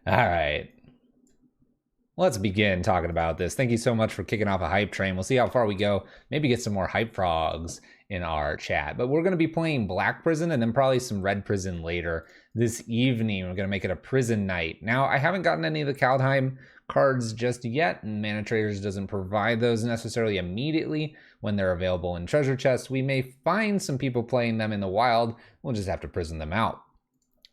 All right. Let's begin talking about this. Thank you so much for kicking off a hype train. We'll see how far we go. Maybe get some more hype frogs in our chat. But we're going to be playing Black Prison and then probably some Red Prison later this evening. We're going to make it a prison night. Now, I haven't gotten any of the Kaldheim cards just yet, and Mana Traders doesn't provide those necessarily immediately when they're available in treasure chests. We may find some people playing them in the wild. We'll just have to prison them out.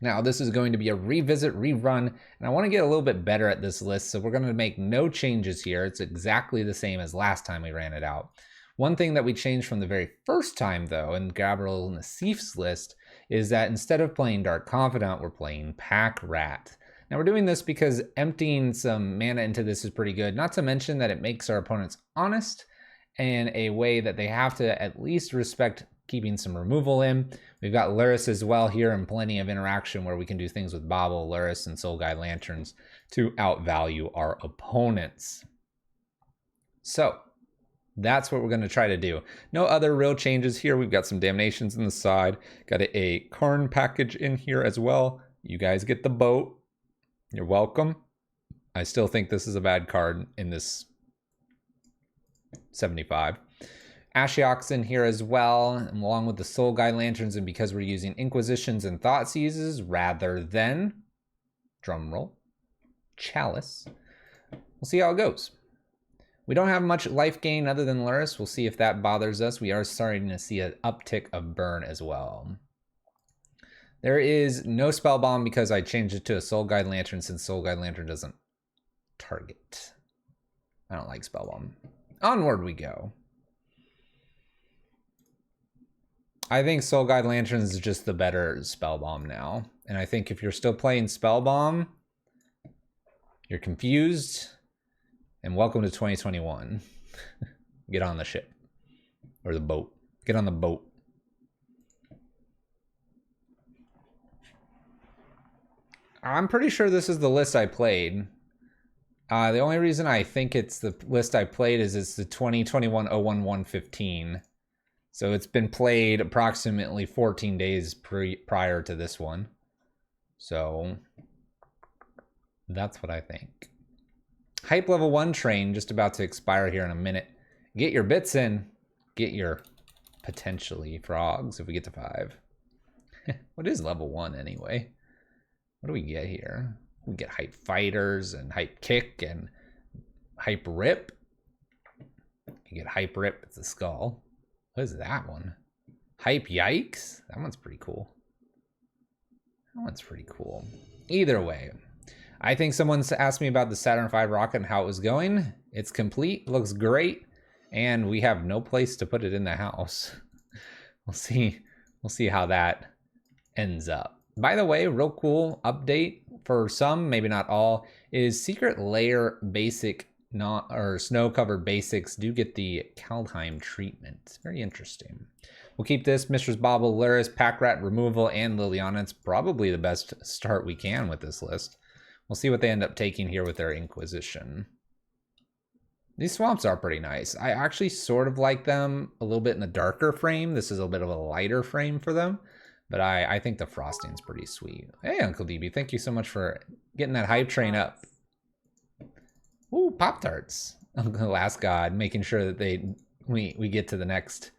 Now, this is going to be a revisit, rerun, and I want to get a little bit better at this list, so we're going to make no changes here. It's exactly the same as last time we ran it out. One thing that we changed from the very first time, though, in Gabriel Nassif's list, is that instead of playing Dark Confidant, we're playing Pack Rat. Now, we're doing this because emptying some mana into this is pretty good, not to mention that it makes our opponents honest in a way that they have to at least respect keeping some removal in. We've got Lurrus as well here and plenty of interaction where we can do things with Bauble, Lurrus, and Soul Guide Lanterns to outvalue our opponents. So that's what we're going to try to do. No other real changes here. We've got some Damnations in the side. Got a Karn package in here as well. You guys get the boat. You're welcome. I still think this is a bad card in this 75. Ashiok's in here as well, along with the Soul Guide Lanterns, and because we're using Inquisitions and Thoughtseizes rather than, drumroll, Chalice, we'll see how it goes. We don't have much life gain other than Lurrus. We'll see if that bothers us. We are starting to see an uptick of burn as well. There is no Spell Bomb because I changed it to a Soul Guide Lantern since Soul Guide Lantern doesn't target. I don't like Spell Bomb. Onward we go. I think Soul Guide Lanterns is just the better Spell Bomb now. And I think if you're still playing Spell Bomb, you're confused. And welcome to 2021. Get on the ship. Or the boat. Get on the boat. I'm pretty sure this is the list I played. The only reason I think it's the list I played is it's the 2021-01-115. So it's been played approximately 14 days prior to this one. So that's what I think. Hype level 1 train just about to expire here in a minute. Get your bits in. Get your potentially frogs if we get to 5. What is level 1 anyway? What do we get here? We get hype fighters and hype kick and hype rip. You get hype rip, it's a skull. What is that one? Hype yikes? That one's pretty cool. That one's pretty cool. Either way, I think someone's asked me about the Saturn V rocket and how it was going. It's complete, looks great, and we have no place to put it in the house. We'll see how that ends up. By the way, real cool update for some, maybe not all, is Secret Lair basic snow-covered basics do get the Kaldheim treatment. It's very interesting. We'll keep this Mistress Bauble, Lurrus, Pack Rat removal, and Liliana. It's probably the best start we can with this list. We'll see what they end up taking here with their Inquisition. These swamps are pretty nice. I actually sort of like them a little bit in a darker frame. This is a bit of a lighter frame for them. But I think the frosting's pretty sweet. Hey, Uncle DB, thank you so much for getting that hype train up. Ooh, Pop-Tarts. Uncle Last God, making sure that we get to the next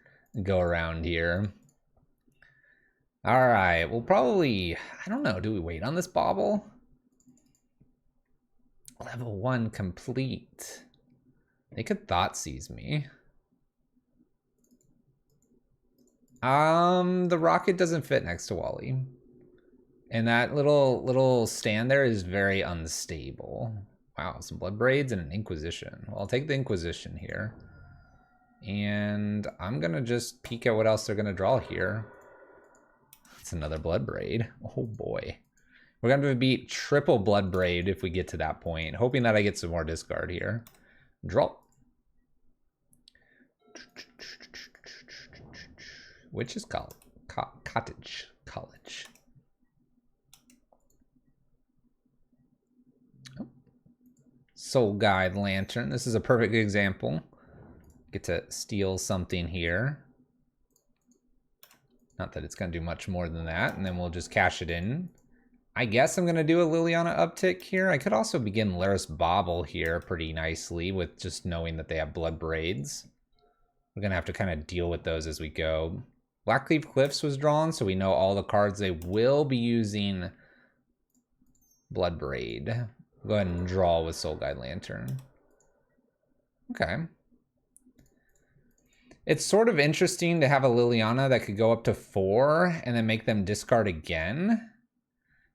go around here. All right, we'll probably, I don't know, do we wait on this Bauble? Level 1 complete. They could Thoughtseize me. The rocket doesn't fit next to Wally. And that little stand there is very unstable. Wow, some Blood Braids and an Inquisition. Well, I'll take the Inquisition here. And I'm gonna just peek at what else they're gonna draw here. It's another Blood Braid. Oh boy. We're gonna beat triple Blood Braid if we get to that point. Hoping that I get some more discard here. Draw. Witch's Cottage. College. Oh. Soul Guide Lantern. This is a perfect example. Get to steal something here. Not that it's going to do much more than that. And then we'll just cash it in. I guess I'm going to do a Liliana uptick here. I could also begin Lurrus Bauble here pretty nicely with just knowing that they have Blood Braids. We're going to have to kind of deal with those as we go. Blackleaf Cliffs was drawn, so we know all the cards they will be using Blood Braid. We'll go ahead and draw with Soul Guide Lantern. Okay. It's sort of interesting to have a Liliana that could go up to 4 and then make them discard again.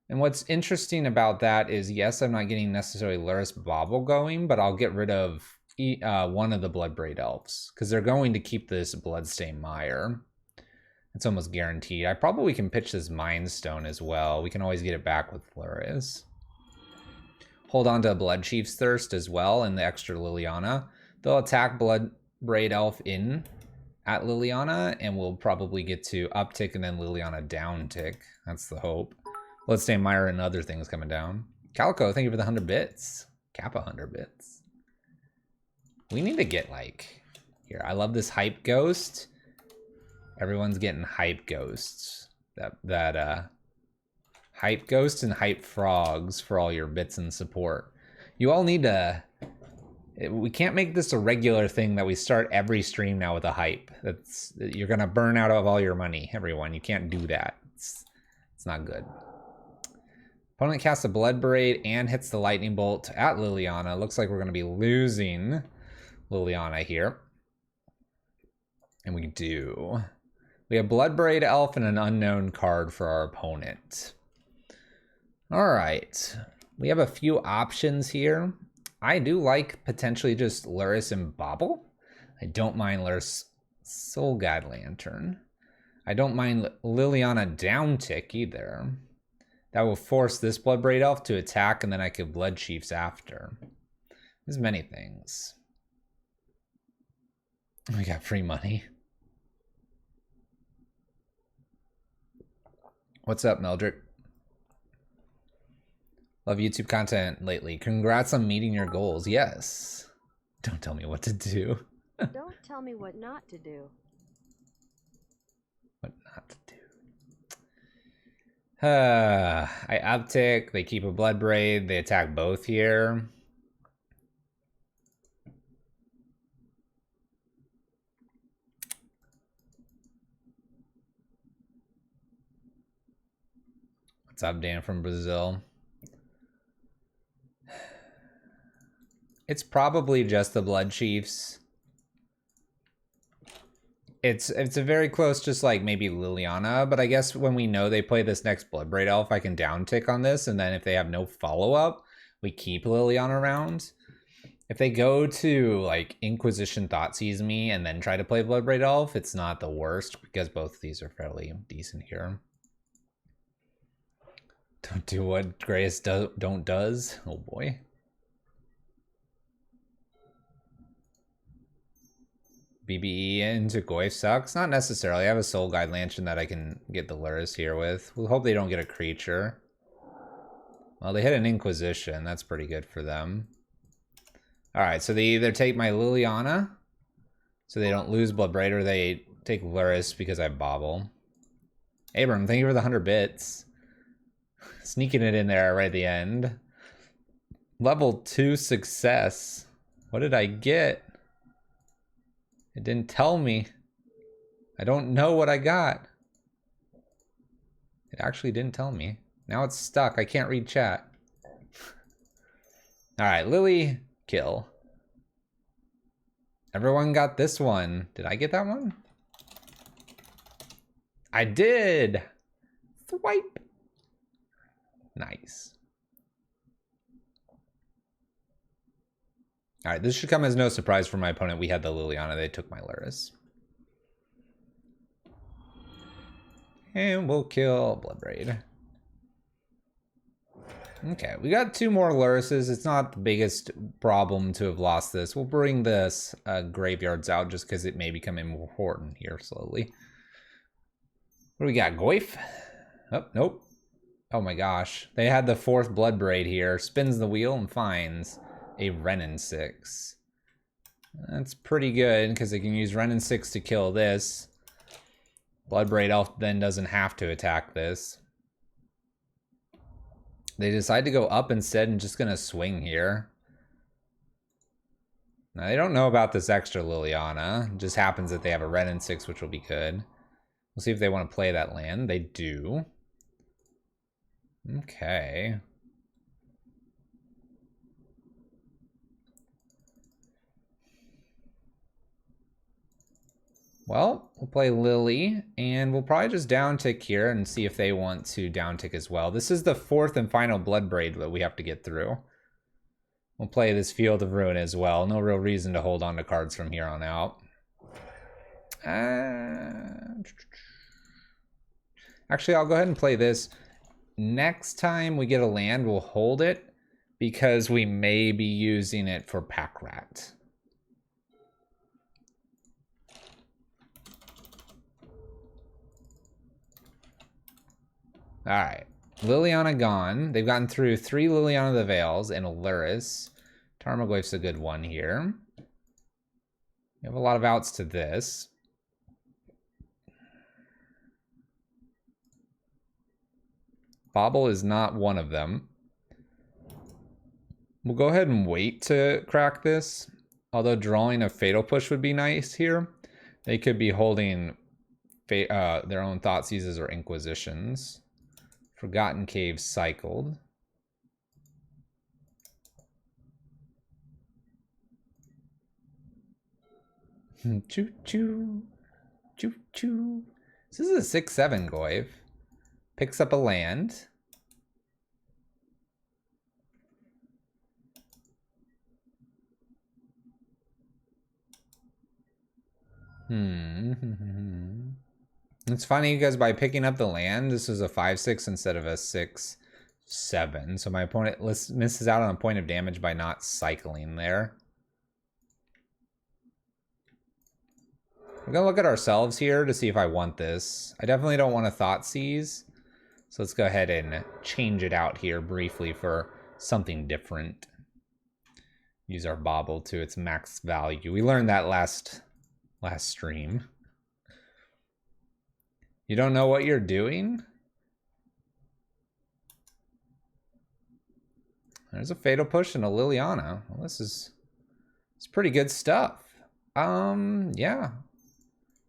And what's interesting about that is, yes, I'm not getting necessarily Lurrus Bauble going, but I'll get rid of one of the Bloodbraid Elves because they're going to keep this Bloodstained Mire. It's almost guaranteed. I probably can pitch this Mind Stone as well. We can always get it back with Lurrus. Hold on to Bloodchief's Thirst as well and the extra Liliana. They'll attack Bloodbraid Elf in at Liliana, and we'll probably get to uptick and then Liliana downtick. That's the hope. Bloodstained Mire and other things coming down. Calico, thank you for the 100 bits. Kappa 100 bits. We need to get like... Here, I love this Hype Ghost. Everyone's getting Hype Ghosts. Hype Ghosts and Hype Frogs for all your bits and support. You all need to... We can't make this a regular thing that we start every stream now with a hype. You're gonna burn out of all your money, everyone. You can't do that. It's not good. Opponent casts a Blood Braid and hits the Lightning Bolt at Liliana. Looks like we're gonna be losing Liliana here. And we do. We have Blood Braid Elf and an unknown card for our opponent. All right. We have a few options here. I do like potentially just Lurrus and Bauble. I don't mind Lurrus Soul Guide Lantern. I don't mind Liliana downtick either. That will force this Bloodbraid Elf to attack, and then I could Blood Chiefs after. There's many things. We got free money. What's up, Meldrick? Love YouTube content lately. Congrats on meeting your goals. Yes. Don't tell me what to do. Don't tell me what not to do. What not to do. I uptick. They keep a Blood Braid. They attack both here. What's up, Dan from Brazil? It's probably just the Blood Chiefs. It's a very close, just like maybe Liliana, but I guess when we know they play this next Bloodbraid Elf, I can downtick on this, and then if they have no follow-up, we keep Liliana around. If they go to like Inquisition Thoughtseize Me and then try to play Bloodbraid Elf, it's not the worst because both of these are fairly decent here. Don't do what Grayus does. Oh boy. BBE into Goyf sucks? Not necessarily. I have a Soul Guide Lantern that I can get the Lurrus here with. We'll hope they don't get a creature. Well, they hit an Inquisition. That's pretty good for them. Alright, so they either take my Liliana, so they don't lose Bloodbraid, or they take Lurrus because I bobble. Abram, thank you for the 100 bits. Sneaking it in there right at the end. Level 2 success. What did I get? It didn't tell me. I don't know what I got. It actually didn't tell me. Now it's stuck. I can't read chat. Alright, Lily, kill. Everyone got this one. Did I get that one? I did! Swipe! Nice. Alright, this should come as no surprise for my opponent. We had the Liliana, they took my Lurrus. And we'll kill Bloodbraid. Okay, we got 2 more Lurruses. It's not the biggest problem to have lost this. We'll bring this graveyards out just because it may become important here slowly. What do we got? Goyf? Oh, nope. Oh my gosh. They had the 4th Bloodbraid here. Spins the wheel and finds a Renin 6. That's pretty good because they can use Renin 6 to kill this. Bloodbraid Elf then doesn't have to attack this. They decide to go up instead and just gonna swing here. Now, they don't know about this extra Liliana. It just happens that they have a red and 6, which will be good. We'll see if they want to play that land. They do. Okay. Well, we'll play Lily, and we'll probably just downtick here and see if they want to downtick as well. This is the 4th and final Bloodbraid that we have to get through. We'll play this Field of Ruin as well. No real reason to hold on to cards from here on out. Actually, I'll go ahead and play this. Next time we get a land, we'll hold it because we may be using it for Pack Rat. All right, Liliana gone. They've gotten through 3 Liliana the Veils and a Lurrus. Tarmogoyf's a good one here. We have a lot of outs to this. Bobble is not one of them. We'll go ahead and wait to crack this. Although drawing a Fatal Push would be nice here. They could be holding their own Thoughtseizes or Inquisitions. Forgotten Caves cycled. Choo choo. Choo choo. This is a 6/7 Goyf. Picks up a land. It's funny because by picking up the land, this is a 5/6 instead of a 6/7. So my opponent misses out on a point of damage by not cycling there. We're gonna look at ourselves here to see if I want this. I definitely don't want a Thoughtseize. So let's go ahead and change it out here briefly for something different. Use our Bobble to its max value. We learned that last stream. You don't know what you're doing? There's a Fatal Push and a Liliana. Well, it's pretty good stuff. Yeah.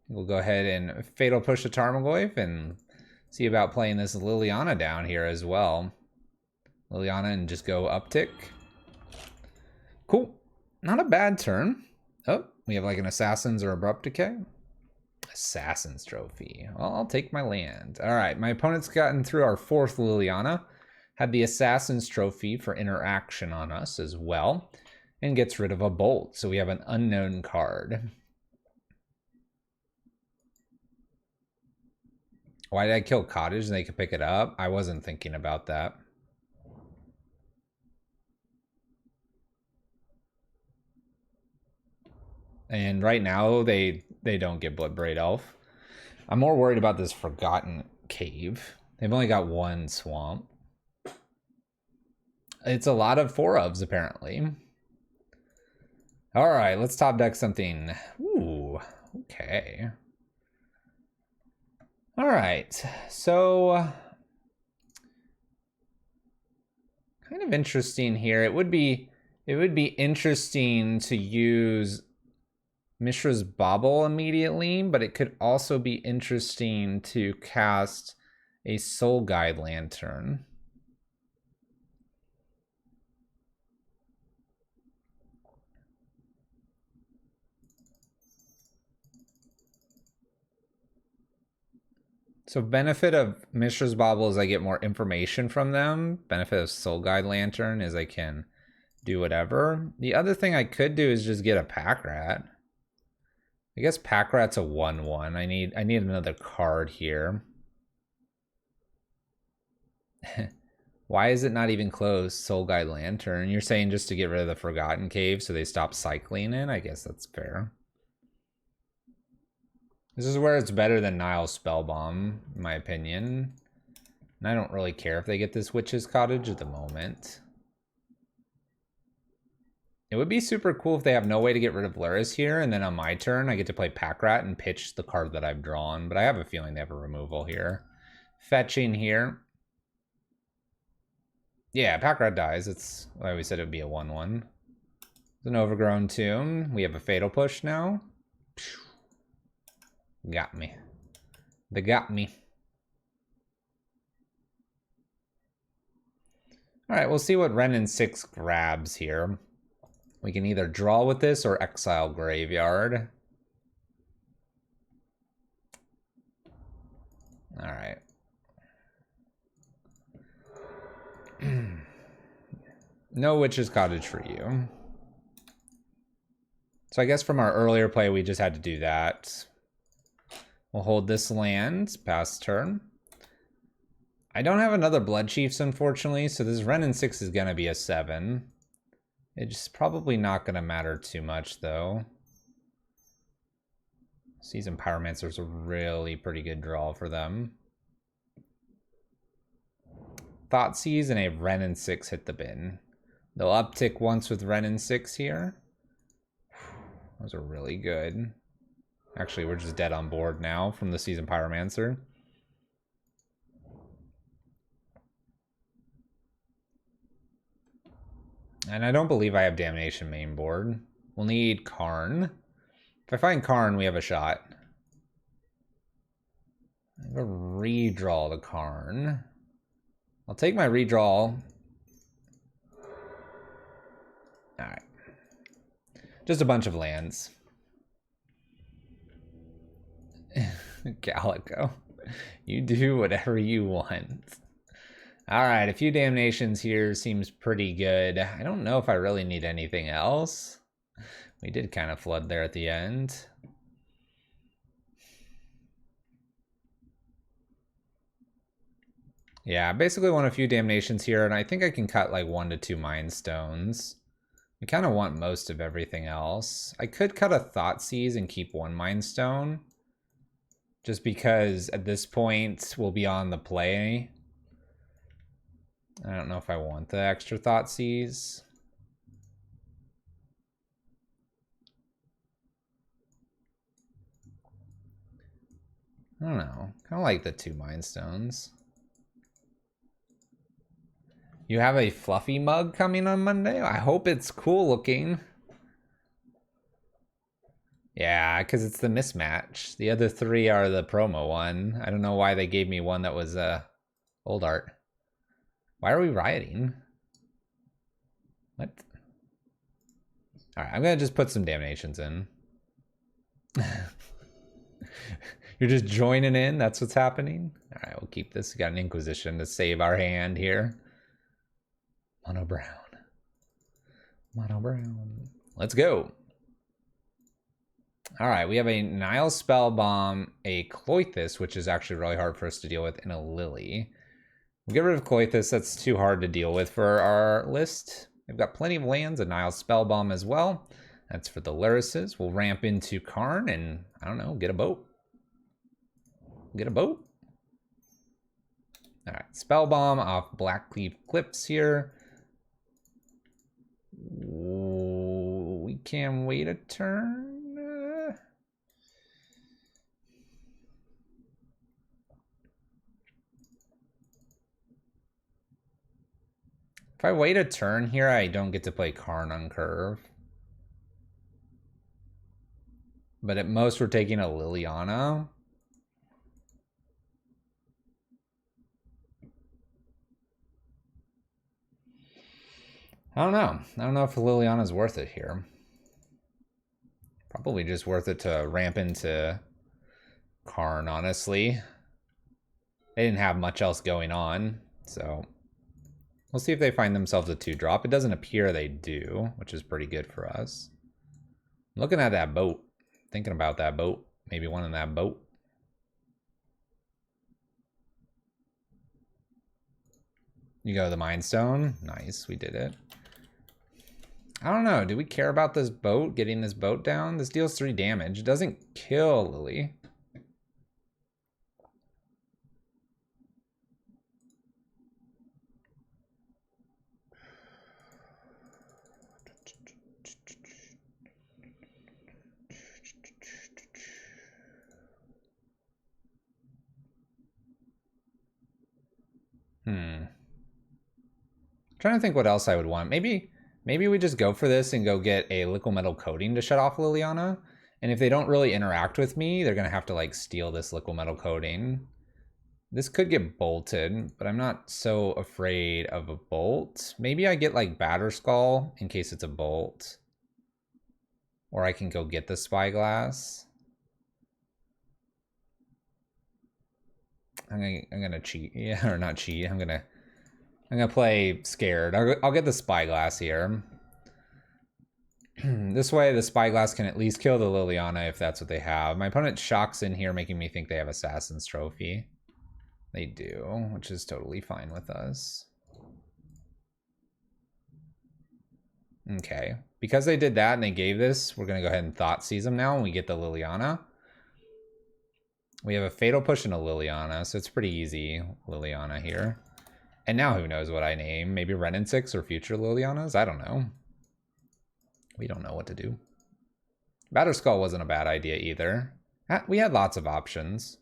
We'll go ahead and Fatal Push a Tarmogoyf and see about playing this Liliana down here as well. Liliana and just go uptick. Cool. Not a bad turn. Oh, we have like an Assassin's or Abrupt Decay. Assassin's Trophy. Well, I'll take my land. All right, my opponent's gotten through our 4th Liliana. Had the Assassin's Trophy for interaction on us as well. And gets rid of a Bolt. So we have an unknown card. Why did I kill Cottage and they could pick it up? I wasn't thinking about that. And right now, they don't get Bloodbraid Elf. I'm more worried about this Forgotten Cave. They've only got 1 swamp. It's a lot of 4-ofs, apparently. All right, let's top deck something. Ooh, okay. All right, so kind of interesting here. It would be interesting to use Mishra's Bauble immediately, but it could also be interesting to cast a Soul Guide Lantern. So benefit of Mishra's Bauble is I get more information from them. Benefit of Soul Guide Lantern is I can do whatever. The other thing I could do is just get a Pack Rat. I guess Pack Rat's a 1/1. I need another card here. Why is it not even close? Soul Guide Lantern. You're saying just to get rid of the Forgotten Cave so they stop cycling in? I guess that's fair. This is where it's better than Nile's Spellbomb, in my opinion. And I don't really care if they get this Witch's Cottage at the moment. It would be super cool if they have no way to get rid of Lurrus here, and then on my turn, I get to play Pack Rat and pitch the card that I've drawn, but I have a feeling they have a removal here. Fetching here. Yeah, Pack Rat dies. It's why we said it would be a 1/1. It's an overgrown tomb. We have a Fatal Push now. Got me. They got me. Alright, we'll see what Wrenn and 6 grabs here. We can either draw with this or exile Graveyard. Alright. No Witch's Cottage for you. So I guess from our earlier play, we just had to do that. We'll hold this land, pass turn. I don't have another Blood Chiefs, unfortunately, so this Wrenn and 6 is going to be a 7. It's probably not going to matter too much, though. Seasoned Pyromancer's a really pretty good draw for them. Thoughtseize and a Wrenn and 6 hit the bin. They'll uptick once with Wrenn and 6 here. Those are really good. Actually, we're just dead on board now from the Seasoned Pyromancer. And I don't believe I have Damnation main board. We'll need Karn. If I find Karn, we have a shot. I have a redraw to Karn. I'll take my redraw. Alright. Just a bunch of lands. Calico. You do whatever you want. Alright, a few Damnations here seems pretty good. I don't know if I really need anything else. We did kind of flood there at the end. Yeah, I basically want a few Damnations here, and I think I can cut like 1 to 2 Mind Stones. We kind of want most of everything else. I could cut a Thoughtseize and keep 1 Mind Stone. Just because at this point, we'll be on the play. I don't know if I want the extra Thoughtseize. I don't know. Kind of like the 2 Mind Stones. You have a fluffy mug coming on Monday? I hope it's cool looking. Yeah, because it's the mismatch. The other 3 are the promo one. I don't know why they gave me one that was old art. Why are we rioting? What? Alright, I'm gonna just put some Damnations in. You're just joining in? That's what's happening? Alright, we'll keep this. We got an Inquisition to save our hand here. Mono brown. Mono brown. Let's go. Alright, we have a Nile Spellbomb, a Cloythus, which is actually really hard for us to deal with, and a Lily. We'll get rid of Cloythus. That's too hard to deal with for our list. We've got plenty of lands, a Nile Spellbomb as well. That's for the Lyrises. We'll ramp into Karn and, I don't know, get a boat. Get a boat. Alright, Spellbomb off Blackcleave Cliffs here. Ooh, we can wait a turn. If I wait a turn here, I don't get to play Karn on curve. But at most, we're taking a Liliana. I don't know. I don't know if Liliana's worth it here. Probably just worth it to ramp into Karn, honestly. They didn't have much else going on, so we'll see if they find themselves a 2-drop. It doesn't appear they do, which is pretty good for us. I'm looking at that boat, thinking about that boat. Maybe one in that boat. You go to the Mind Stone. Nice, we did it. I don't know. Do we care about this boat, getting this boat down? This deals 3 damage. It doesn't kill Lily. trying to think what else I would want. Maybe we just go for this and go get a Liquimetal Coating to shut off Liliana. And if they don't really interact with me, they're going to have to like steal this Liquimetal Coating. This could get bolted, but I'm not so afraid of a bolt. Maybe I get like Batterskull in case it's a bolt. Or I can go get the Spyglass. I'm gonna cheat. Yeah, or not cheat. I'm gonna play scared. I'll get the Spyglass here. This way the Spyglass can at least kill the Liliana if that's what they have. My opponent shocks in here, making me think they have Assassin's Trophy. They do, which is totally fine with us. Okay. Because they did that and they gave this, we're going to go ahead and Thoughtseize them now and we get the Liliana. We have a Fatal Push and a Liliana, so it's pretty easy, Liliana here. And now who knows what I name? Maybe Renin 6 or future Lilianas? I don't know. We don't know what to do. Batterskull wasn't a bad idea either. We had lots of options.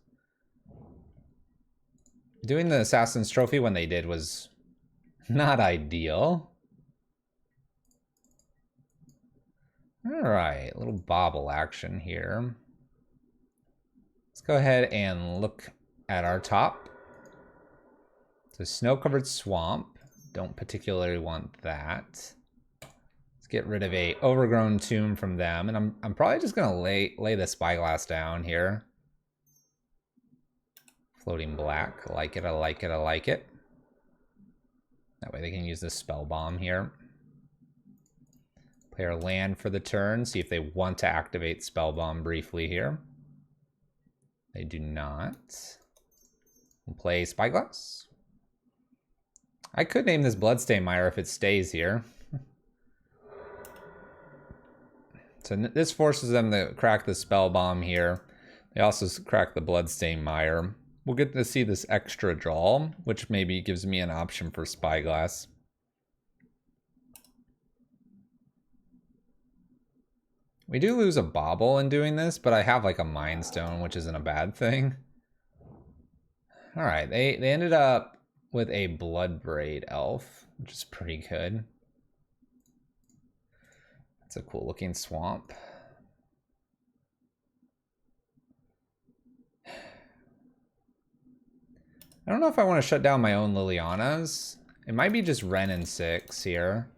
Doing the Assassin's Trophy when they did was not ideal. Alright, a little bobble action here. Let's go ahead and look at our top. It's a snow-covered swamp. Don't particularly want that. Let's get rid of a overgrown tomb from them. And I'm probably just gonna lay the Spyglass down here. Floating black. I like it, I like it, I like it. That way they can use the Spell Bomb here. Play our land for the turn. See if they want to activate Spell Bomb briefly here. They do not. We'll play Spyglass. I could name this Bloodstain Mire if it stays here. So this forces them to crack the Spell Bomb here. They also crack the Bloodstain Mire. We'll get to see this extra draw, which maybe gives me an option for Spyglass. We do lose a Bauble in doing this, but I have like a Mind Stone, which isn't a bad thing. All right, they ended up with a Bloodbraid Elf, which is pretty good. It's a cool looking swamp. I don't know if I want to shut down my own Lilianas. It might be just Renin 6 here.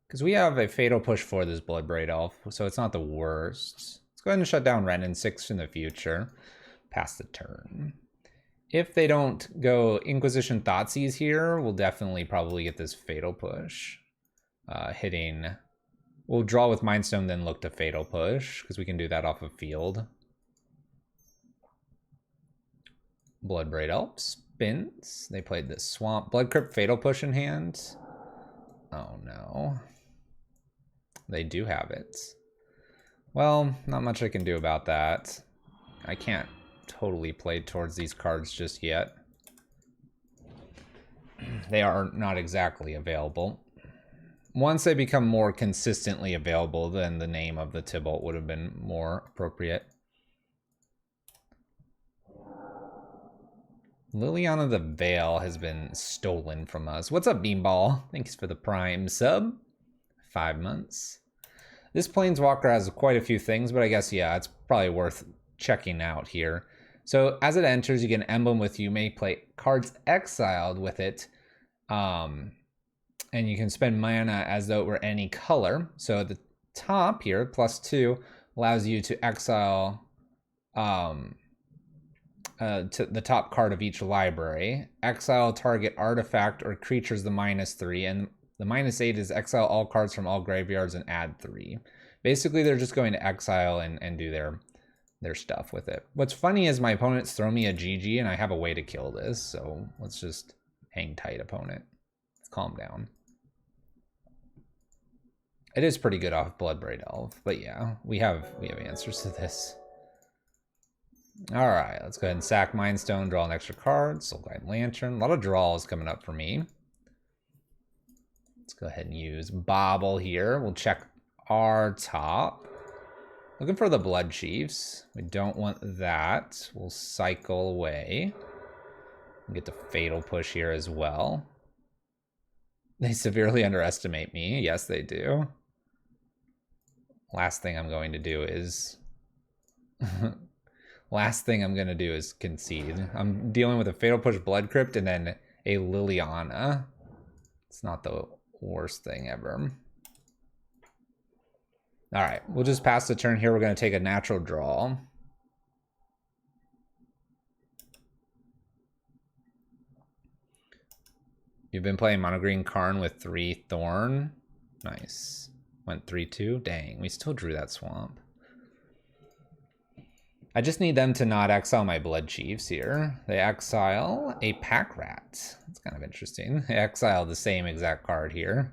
Because we have a Fatal Push for this Bloodbraid Elf, so it's not the worst. Let's go ahead and shut down Renin 6 in the future. Pass the turn. If they don't go Inquisition Thoughtseize here, we'll definitely probably get this Fatal Push. Hitting... We'll draw with Mind Stone, then look to Fatal Push, because we can do that off of field. Bloodbraid Elf spins. They played this Swamp. Blood Crypt Fatal Push in hand. Oh no. They do have it. Well, not much I can do about that. I can't totally play towards these cards just yet. They are not exactly available. Once they become more consistently available, then the name of the Tibalt would have been more appropriate. Liliana the Veil has been stolen from us. What's up, Beanball? Thanks for the Prime sub. 5 months. This Planeswalker has quite a few things, but I guess, yeah, it's probably worth checking out here. So as it enters, you get an emblem with you. You may play cards exiled with it. And you can spend mana as though it were any color. So at the top here, +2, allows you to exile to the top card of each library. Exile target artifact or creatures the -3. And the -8 is exile all cards from all graveyards and add 3. Basically, they're just going to exile and do their stuff with it. What's funny is my opponents throw me a GG and I have a way to kill this. So let's just hang tight, opponent. Let's calm down. It is pretty good off Bloodbraid Elf, but yeah, we have answers to this. All right, let's go ahead and sack Mind Stone, draw an extra card. Soulguide Lantern. A lot of draws coming up for me. Let's go ahead and use Bauble here. We'll check our top. Looking for the Blood Chiefs. We don't want that. We'll cycle away. We'll get the Fatal Push here as well. They severely underestimate me. Yes, they do. Last thing I'm going to do is... Last thing I'm going to do is concede. I'm dealing with a Fatal Push Blood Crypt and then a Liliana. It's not the worst thing ever. All right, we'll just pass the turn here. We're going to take a natural draw. You've been playing mono green Karn with 3 Thorn. Nice. Went 3-2. Dang, we still drew that swamp. I just need them to not exile my Blood Chiefs here. They exile a Pack Rat. That's kind of interesting. They exile the same exact card here.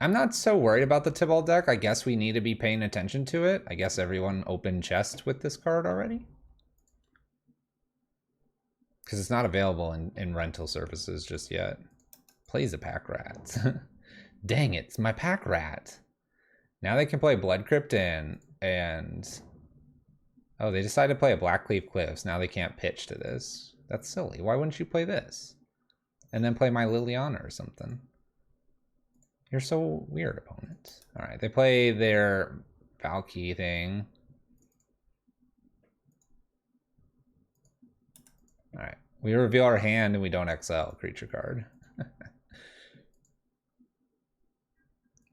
I'm not so worried about the Tibalt deck. I guess we need to be paying attention to it. I guess everyone opened chest with this card already. Because it's not available in rental services just yet. Plays a Pack Rat. Dang it, it's my Pack Rat. Now they can play Blood Crypt and oh, they decided to play a Blackleaf Cliffs. Now they can't pitch to this. That's silly. Why wouldn't you play this? And then play my Liliana or something. You're so weird, opponent. All right, they play their Valky thing. All right, we reveal our hand and we don't exile creature card.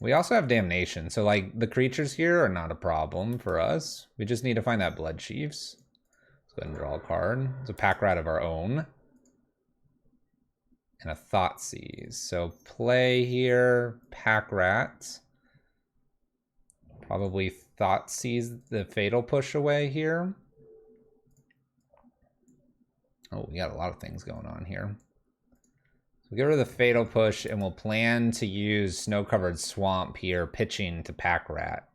We also have Damnation, so like the creatures here are not a problem for us. We just need to find that Blood Chiefs. Let's go ahead and draw a card. It's a Pack Rat of our own. And a Thoughtseize. So play here, Pack Rat. Probably Thoughtseize the Fatal Push away here. Oh, we got a lot of things going on here. We'll get rid of the Fatal Push, and we'll plan to use Snow-Covered Swamp here, pitching to Pack Rat.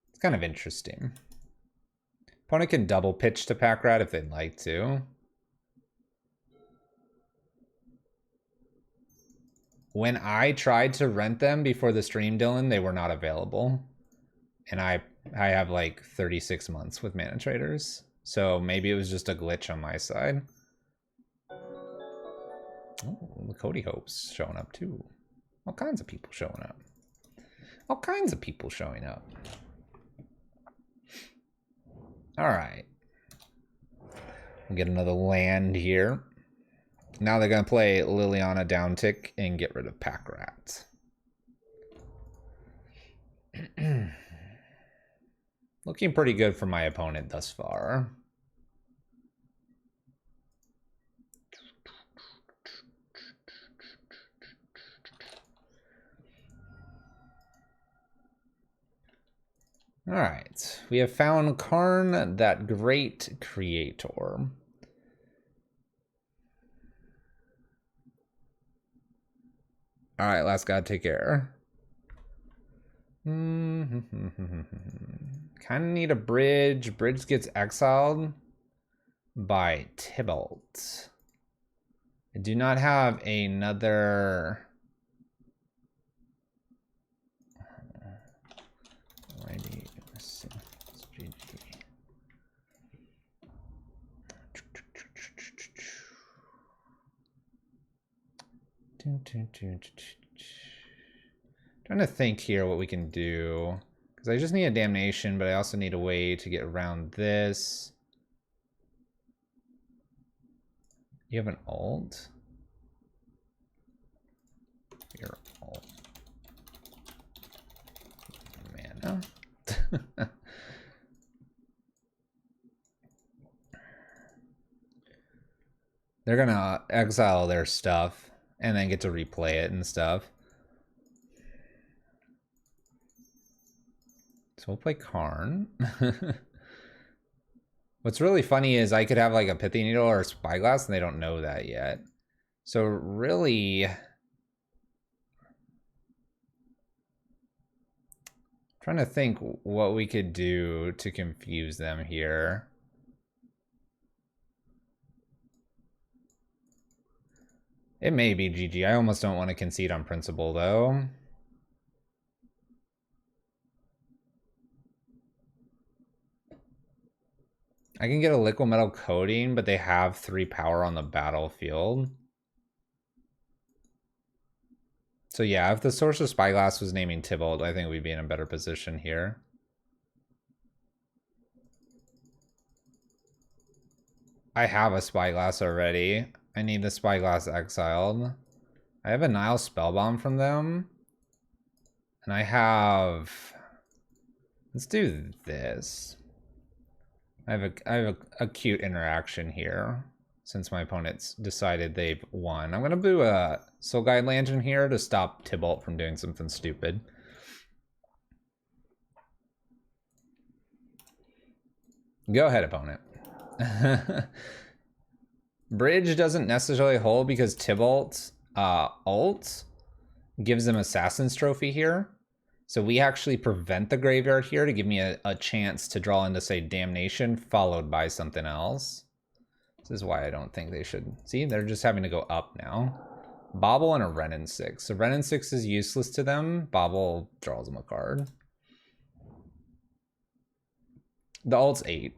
It's kind of interesting. Opponent can double pitch to Pack Rat if they'd like to. When I tried to rent them before the stream, Dylan, they were not available. And I have like 36 months with Mana Traders. So maybe it was just a glitch on my side. Oh, the Cody Hope's showing up too. All kinds of people showing up. All kinds of people showing up. All right. We'll get another land here. Now they're going to play Liliana downtick and get rid of Pack Rat. Looking pretty good for my opponent thus far. All right, we have found Karn, that great creator. All right, last god, take care. Kind of need a bridge. Bridge gets exiled by Tibalt. I do not have another... Trying to think here what we can do, because I just need a Damnation, but I also need a way to get around this. You have an ult? Your ult. Mana. They're gonna exile their stuff and then get to replay it and stuff. So we'll play Karn. What's really funny is I could have like a Pithy Needle or a Spyglass and they don't know that yet. So really... trying to think what we could do to confuse them here. It may be GG. I almost don't want to concede on principle, though. I can get a liquid metal coating, but they have 3 power on the battlefield. So yeah, if the Source of Spyglass was naming Tybalt, I think we'd be in a better position here. I have a Spyglass already. I need the Spyglass exiled. I have a Nile Spellbomb from them. And I have... Let's do this. I have a cute interaction here, since my opponent's decided they've won. I'm going to do a Soul Guide Lantern here to stop Tybalt from doing something stupid. Go ahead, opponent. Bridge doesn't necessarily hold because Tybalt ult gives them Assassin's Trophy here. So we actually prevent the graveyard here to give me a chance to draw into, say, Damnation, followed by something else. This is why I don't think they should... See, they're just having to go up now. Bobble and a Renin 6. So Renin 6 is useless to them. Bobble draws them a card. The ult's 8.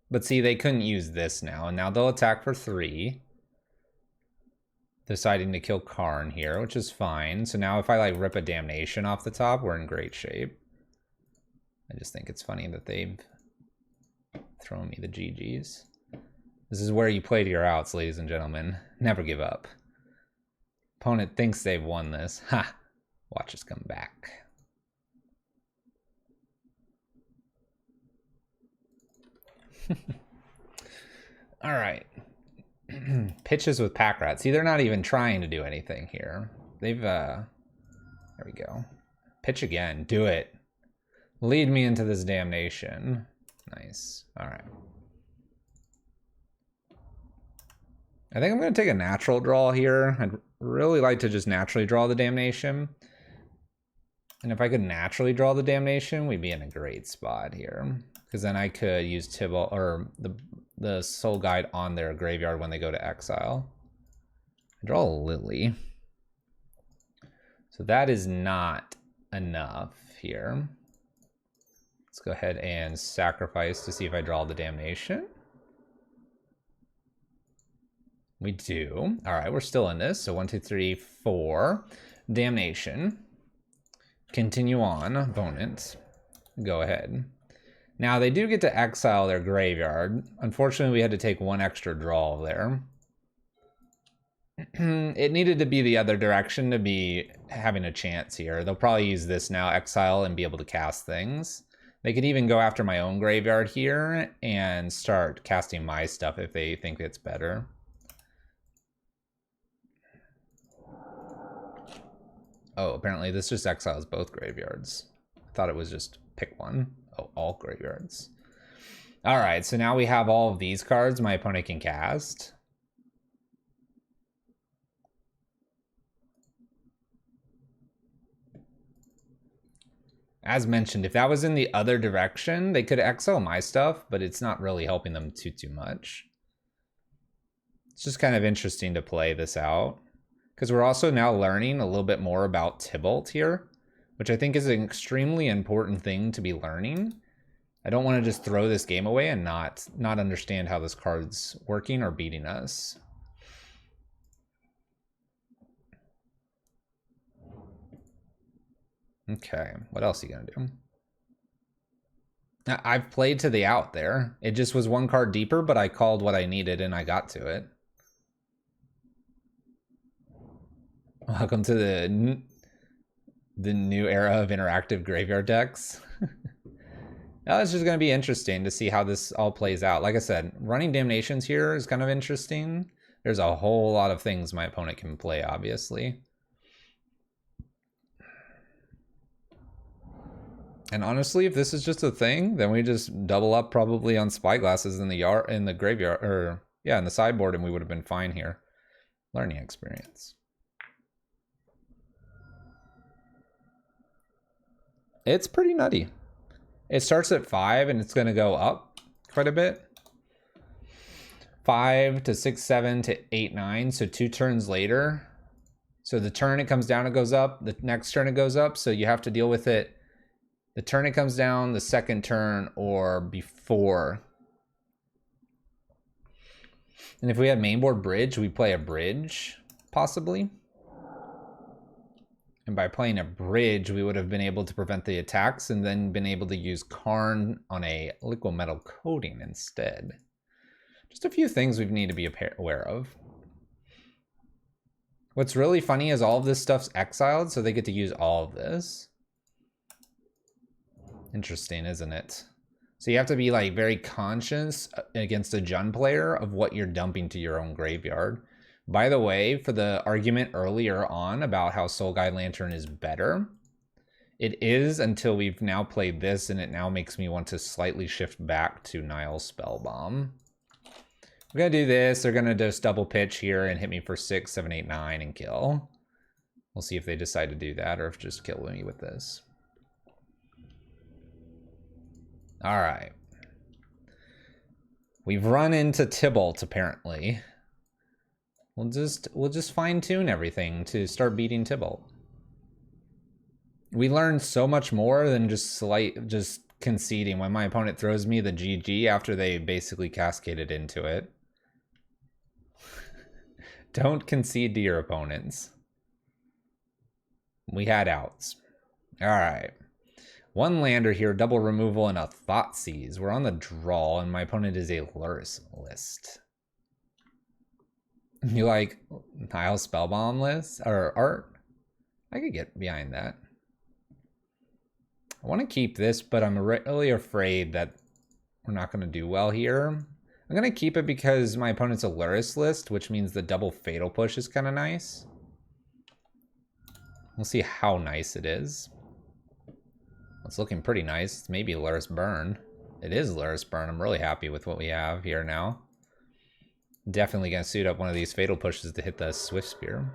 But see, they couldn't use this now, and now they'll attack for 3. Deciding to kill Karn here, which is fine. So now if I like rip a Damnation off the top, we're in great shape. I just think it's funny that they've thrown me the GGs. This is where you play to your outs, ladies and gentlemen. Never give up. Opponent thinks they've won this. Ha! Watch us come back. All right. Pitches with Pack Rat. See, they're not even trying to do anything here. They've, there we go. Pitch again. Do it. Lead me into this Damnation. Nice. All right. I think I'm going to take a natural draw here. I'd really like to just naturally draw the Damnation. And if I could naturally draw the Damnation, we'd be in a great spot here. Because then I could use Tybalt, or the Soul Guide on their graveyard when they go to exile. I draw a Lily. So that is not enough here. Let's go ahead and sacrifice to see if I draw the Damnation. We do. All right, we're still in this. So 1, 2, 3, 4. Damnation. Continue on, opponent. Go ahead. Now, they do get to exile their graveyard. Unfortunately, we had to take 1 extra draw there. It needed to be the other direction to be having a chance here. They'll probably use this now, exile, and be able to cast things. They could even go after my own graveyard here and start casting my stuff if they think it's better. Oh, apparently this just exiles both graveyards. I thought it was just pick one. Oh, all graveyards. All right, so now we have all of these cards my opponent can cast. As mentioned, if that was in the other direction, they could exile my stuff, but it's not really helping them too much. It's just kind of interesting to play this out. Because we're also now learning a little bit more about Tybalt here, which I think is an extremely important thing to be learning. I don't want to just throw this game away and not understand how this card's working or beating us. Okay, what else are you gonna do? I've played to the out there. It just was 1 card deeper, but I called what I needed and I got to it. Welcome to the new era of interactive graveyard decks. Now it's just going to be interesting to see how this all plays out. Like I said, running Damnations here is kind of interesting. There's a whole lot of things my opponent can play, obviously. And honestly, if this is just a thing, then we just double up probably on Spyglasses in the graveyard, or yeah, in the sideboard, and we would have been fine here. Learning experience. It's pretty nutty. It starts at 5 and it's going to go up quite a bit. 5 to 6, 7 to 8, 9. So 2 turns later. So the turn it comes down, it goes up. The next turn it goes up. So you have to deal with it The turn it comes down, the second turn, or before. And if we had mainboard bridge, we play a bridge, possibly. And by playing a bridge, we would have been able to prevent the attacks and then been able to use Karn on a liquid metal coating instead. Just a few things we need to be aware of. What's really funny is all of this stuff's exiled, so they get to use all of this. Interesting, isn't it? So you have to be like very conscious against a Jund player of what you're dumping to your own graveyard. By the way, for the argument earlier on about how Soul Guide Lantern is better, it is until we've now played this, and it now makes me want to slightly shift back to Nile Spellbomb. We're gonna do this. They're gonna just double pitch here and hit me for 6, 7, 8, 9 and kill. We'll see if they decide to do that or if just kill me with this. All right. We've run into Tibalt apparently. We'll just fine tune everything to start beating Tibalt. We learned so much more than just conceding when my opponent throws me the GG after they basically cascaded into it. Don't concede to your opponents. We had outs. All right. One lander here, double removal, and a Thoughtseize. We're on the draw, and my opponent is a Lurrus list. You like Nile Spellbomb list or art? I could get behind that. I want to keep this, but I'm really afraid that we're not going to do well here. I'm going to keep it because my opponent's a Lurrus list, which means the double Fatal Push is kind of nice. We'll see how nice it is. It's looking pretty nice. It's maybe Lurrus Burn. It is Lurrus Burn. I'm really happy with what we have here now. Definitely going to suit up one of these Fatal Pushes to hit the Swift Spear.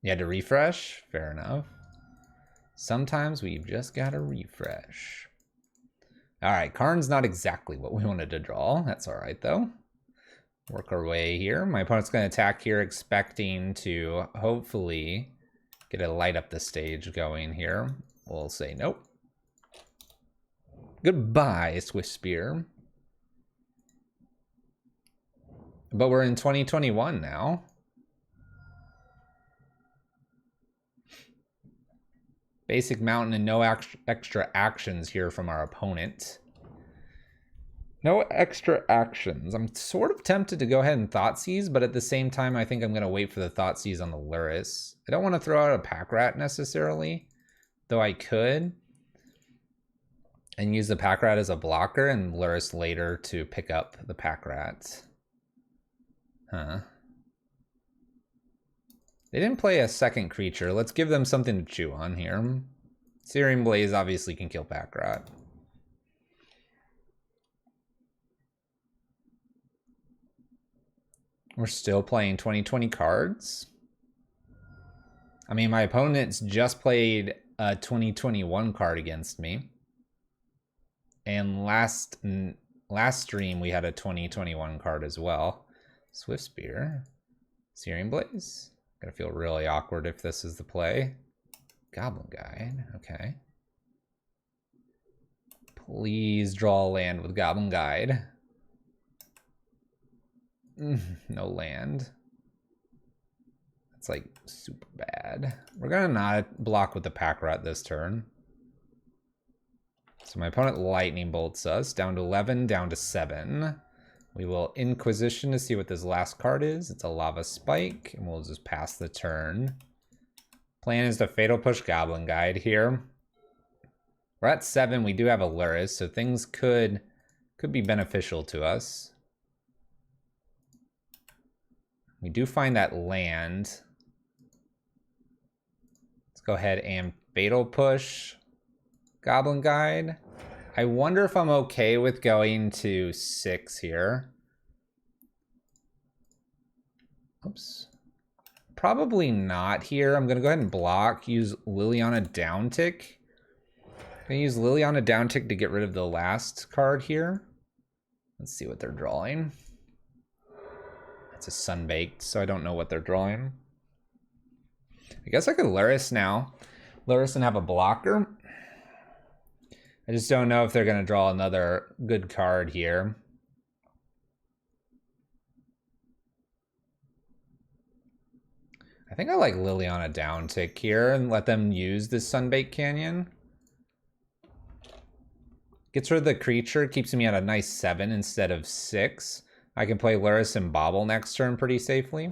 You had to refresh? Fair enough. Sometimes we've just got to refresh. All right, Karn's not exactly what we wanted to draw. That's all right, though. Work our way here. My opponent's going to attack here, expecting to hopefully get a light up the stage going here. We'll say nope. Goodbye, Swift Spear. But we're in 2021 now. Basic Mountain and no extra actions here from our opponent. No extra actions. I'm sort of tempted to go ahead and Thoughtseize, but at the same time, I think I'm going to wait for the Thoughtseize on the Lurrus. I don't want to throw out a Pack Rat necessarily, though I could. And use the Pack Rat as a blocker and Lurrus later to pick up the Pack Rat. Huh. They didn't play a second creature. Let's give them something to chew on here. Searing Blaze obviously can kill Pack Rat. We're still playing 2020 cards. I mean, my opponent's just played a 2021 card against me. And last stream we had a 2021 card as well. Swift Spear. Searing Blaze. Gonna feel really awkward if this is the play. Goblin Guide, okay. Please draw a land with Goblin Guide. No land. That's like super bad. We're gonna not block with the Pack Rat this turn. So my opponent Lightning Bolts us down to 11, down to 7. We will Inquisition to see what this last card is. It's a Lava Spike, and we'll just pass the turn. Plan is to Fatal Push Goblin Guide here. We're at 7. We do have a Lurrus, so things could be beneficial to us. We do find that land. Let's go ahead and Fatal Push Goblin Guide. I wonder if I'm okay with going to 6 here. Oops. Probably not here. I'm going to go ahead and block, use Liliana Downtick. I'm going to use Liliana Downtick to get rid of the last card here. Let's see what they're drawing. It's a Sunbaked, so I don't know what they're drawing. I guess I could Lurrus now. Lurrus and have a blocker. I just don't know if they're going to draw another good card here. I think I like Liliana down tick here and let them use this Sunbaked Canyon. Gets rid of the creature, keeps me at a nice 7 instead of 6. I can play Lurrus and Bobble next turn pretty safely.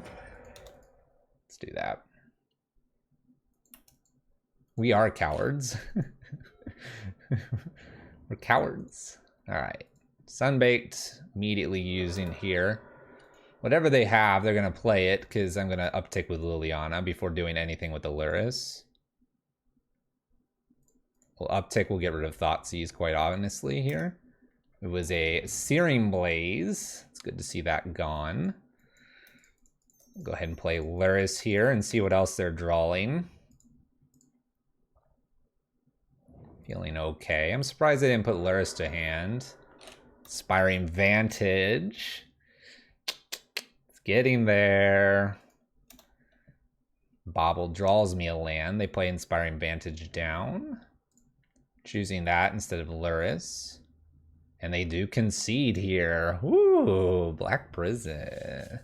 Let's do that. We are cowards. We're cowards. All right. Sunbaked, immediately using here. Whatever they have, they're going to play it because I'm going to uptick with Liliana before doing anything with the Lurrus. Well, uptick will get rid of Thoughtseize quite honestly here. It was a Searing Blaze. It's good to see that gone. Go ahead and play Lurrus here and see what else they're drawing. Feeling okay. I'm surprised they didn't put Lurrus to hand. Inspiring Vantage. It's getting there. Bobble draws me a land. They play Inspiring Vantage down. Choosing that instead of Lurrus. And they do concede here. Ooh, Black Prison.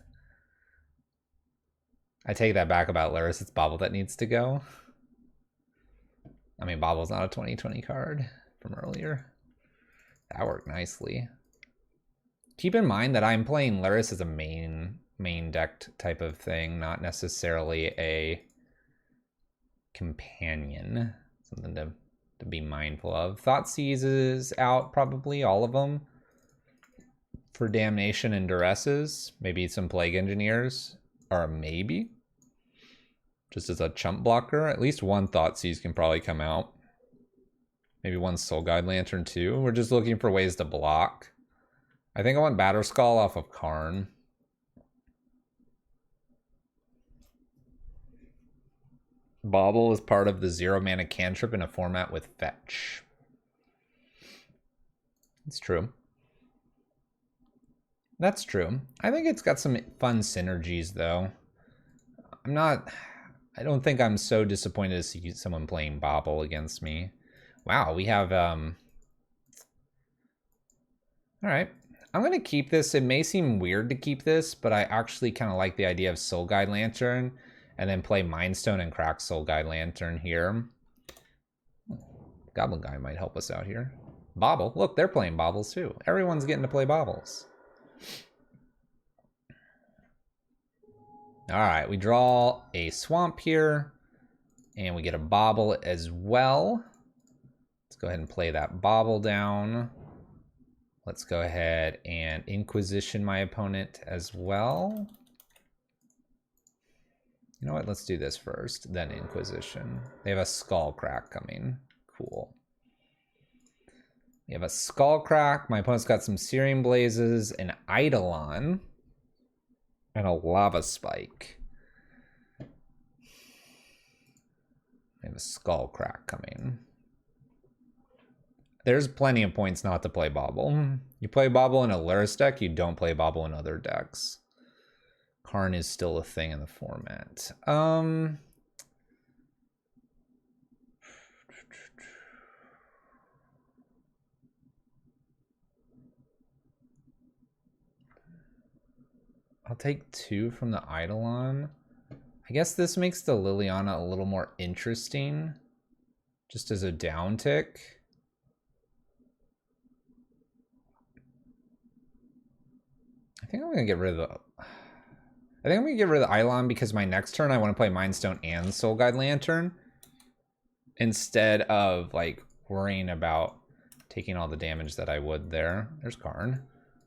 I take that back about Lurrus. It's Bobble that needs to go. I mean, Bobble's not a 2020 card from earlier. That worked nicely. Keep in mind that I'm playing Lurrus as a main decked type of thing, not necessarily a companion. Something to be mindful of. Thoughtseize is out, probably, all of them. For Damnation and Duresses. Maybe some Plague Engineers. Or maybe. Just as a chump blocker. At least one Thoughtseize can probably come out. Maybe one Soul Guide Lantern too. We're just looking for ways to block. I think I want Batterskull off of Karn. Bobble is part of the 0-mana cantrip in a format with fetch. It's true. That's true. I think it's got some fun synergies though. I don't think I'm so disappointed to see someone playing Bobble against me. Wow, we have all right. I'm gonna keep this. It may seem weird to keep this, but I actually kind of like the idea of Soul Guide Lantern and then play Mind Stone and crack Soul Guide Lantern here. Goblin Guy might help us out here. Bobble. Look, they're playing Bobbles too. Everyone's getting to play Bobbles. All right, we draw a Swamp here, and we get a Bobble as well. Let's go ahead and play that Bobble down. Let's go ahead and Inquisition my opponent as well. You know what? Let's do this first, then Inquisition. They have a Skullcrack coming. Cool. We have a Skullcrack. My opponent's got some Searing Blazes, an Eidolon, and a Lava Spike. I have a Skullcrack coming. There's plenty of points not to play Bobble. You play Bobble in a Lurrus deck, you don't play Bobble in other decks. Karn is still a thing in the format. I'll take 2 from the Eidolon. I guess this makes the Liliana a little more interesting. Just as a down tick. I think I'm gonna get rid of the Eidolon because my next turn I want to play Mind Stone and Soul Guide Lantern instead of like worrying about taking all the damage that I would there. There's Karn.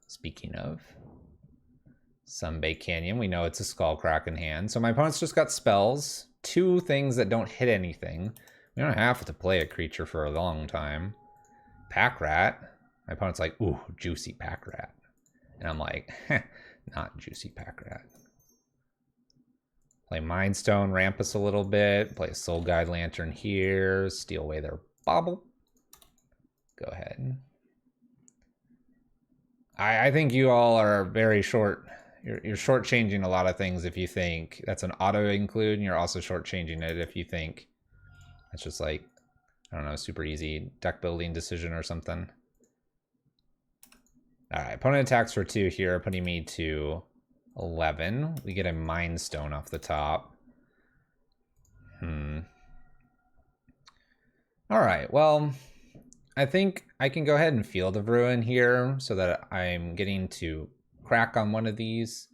Speaking of Sunbaked Canyon, we know it's a Skullcrack in hand. So my opponent's just got spells, 2 things that don't hit anything. We don't have to play a creature for a long time. Pack Rat. My opponent's like, ooh, juicy Pack Rat. And I'm like, not juicy Pack Rat. Play Mind Stone, ramp us a little bit. Play a Soul Guide Lantern here. Steal away their Bobble. Go ahead. I think you all are very short. You're shortchanging a lot of things if you think that's an auto include, and you're also shortchanging it if you think It's just like, I don't know, super easy deck building decision or something. All right, opponent attacks for 2 here, putting me to 11. We get a Mind Stone off the top. All right, well, I think I can go ahead and Field of Ruin here so that I'm getting to crack on one of these.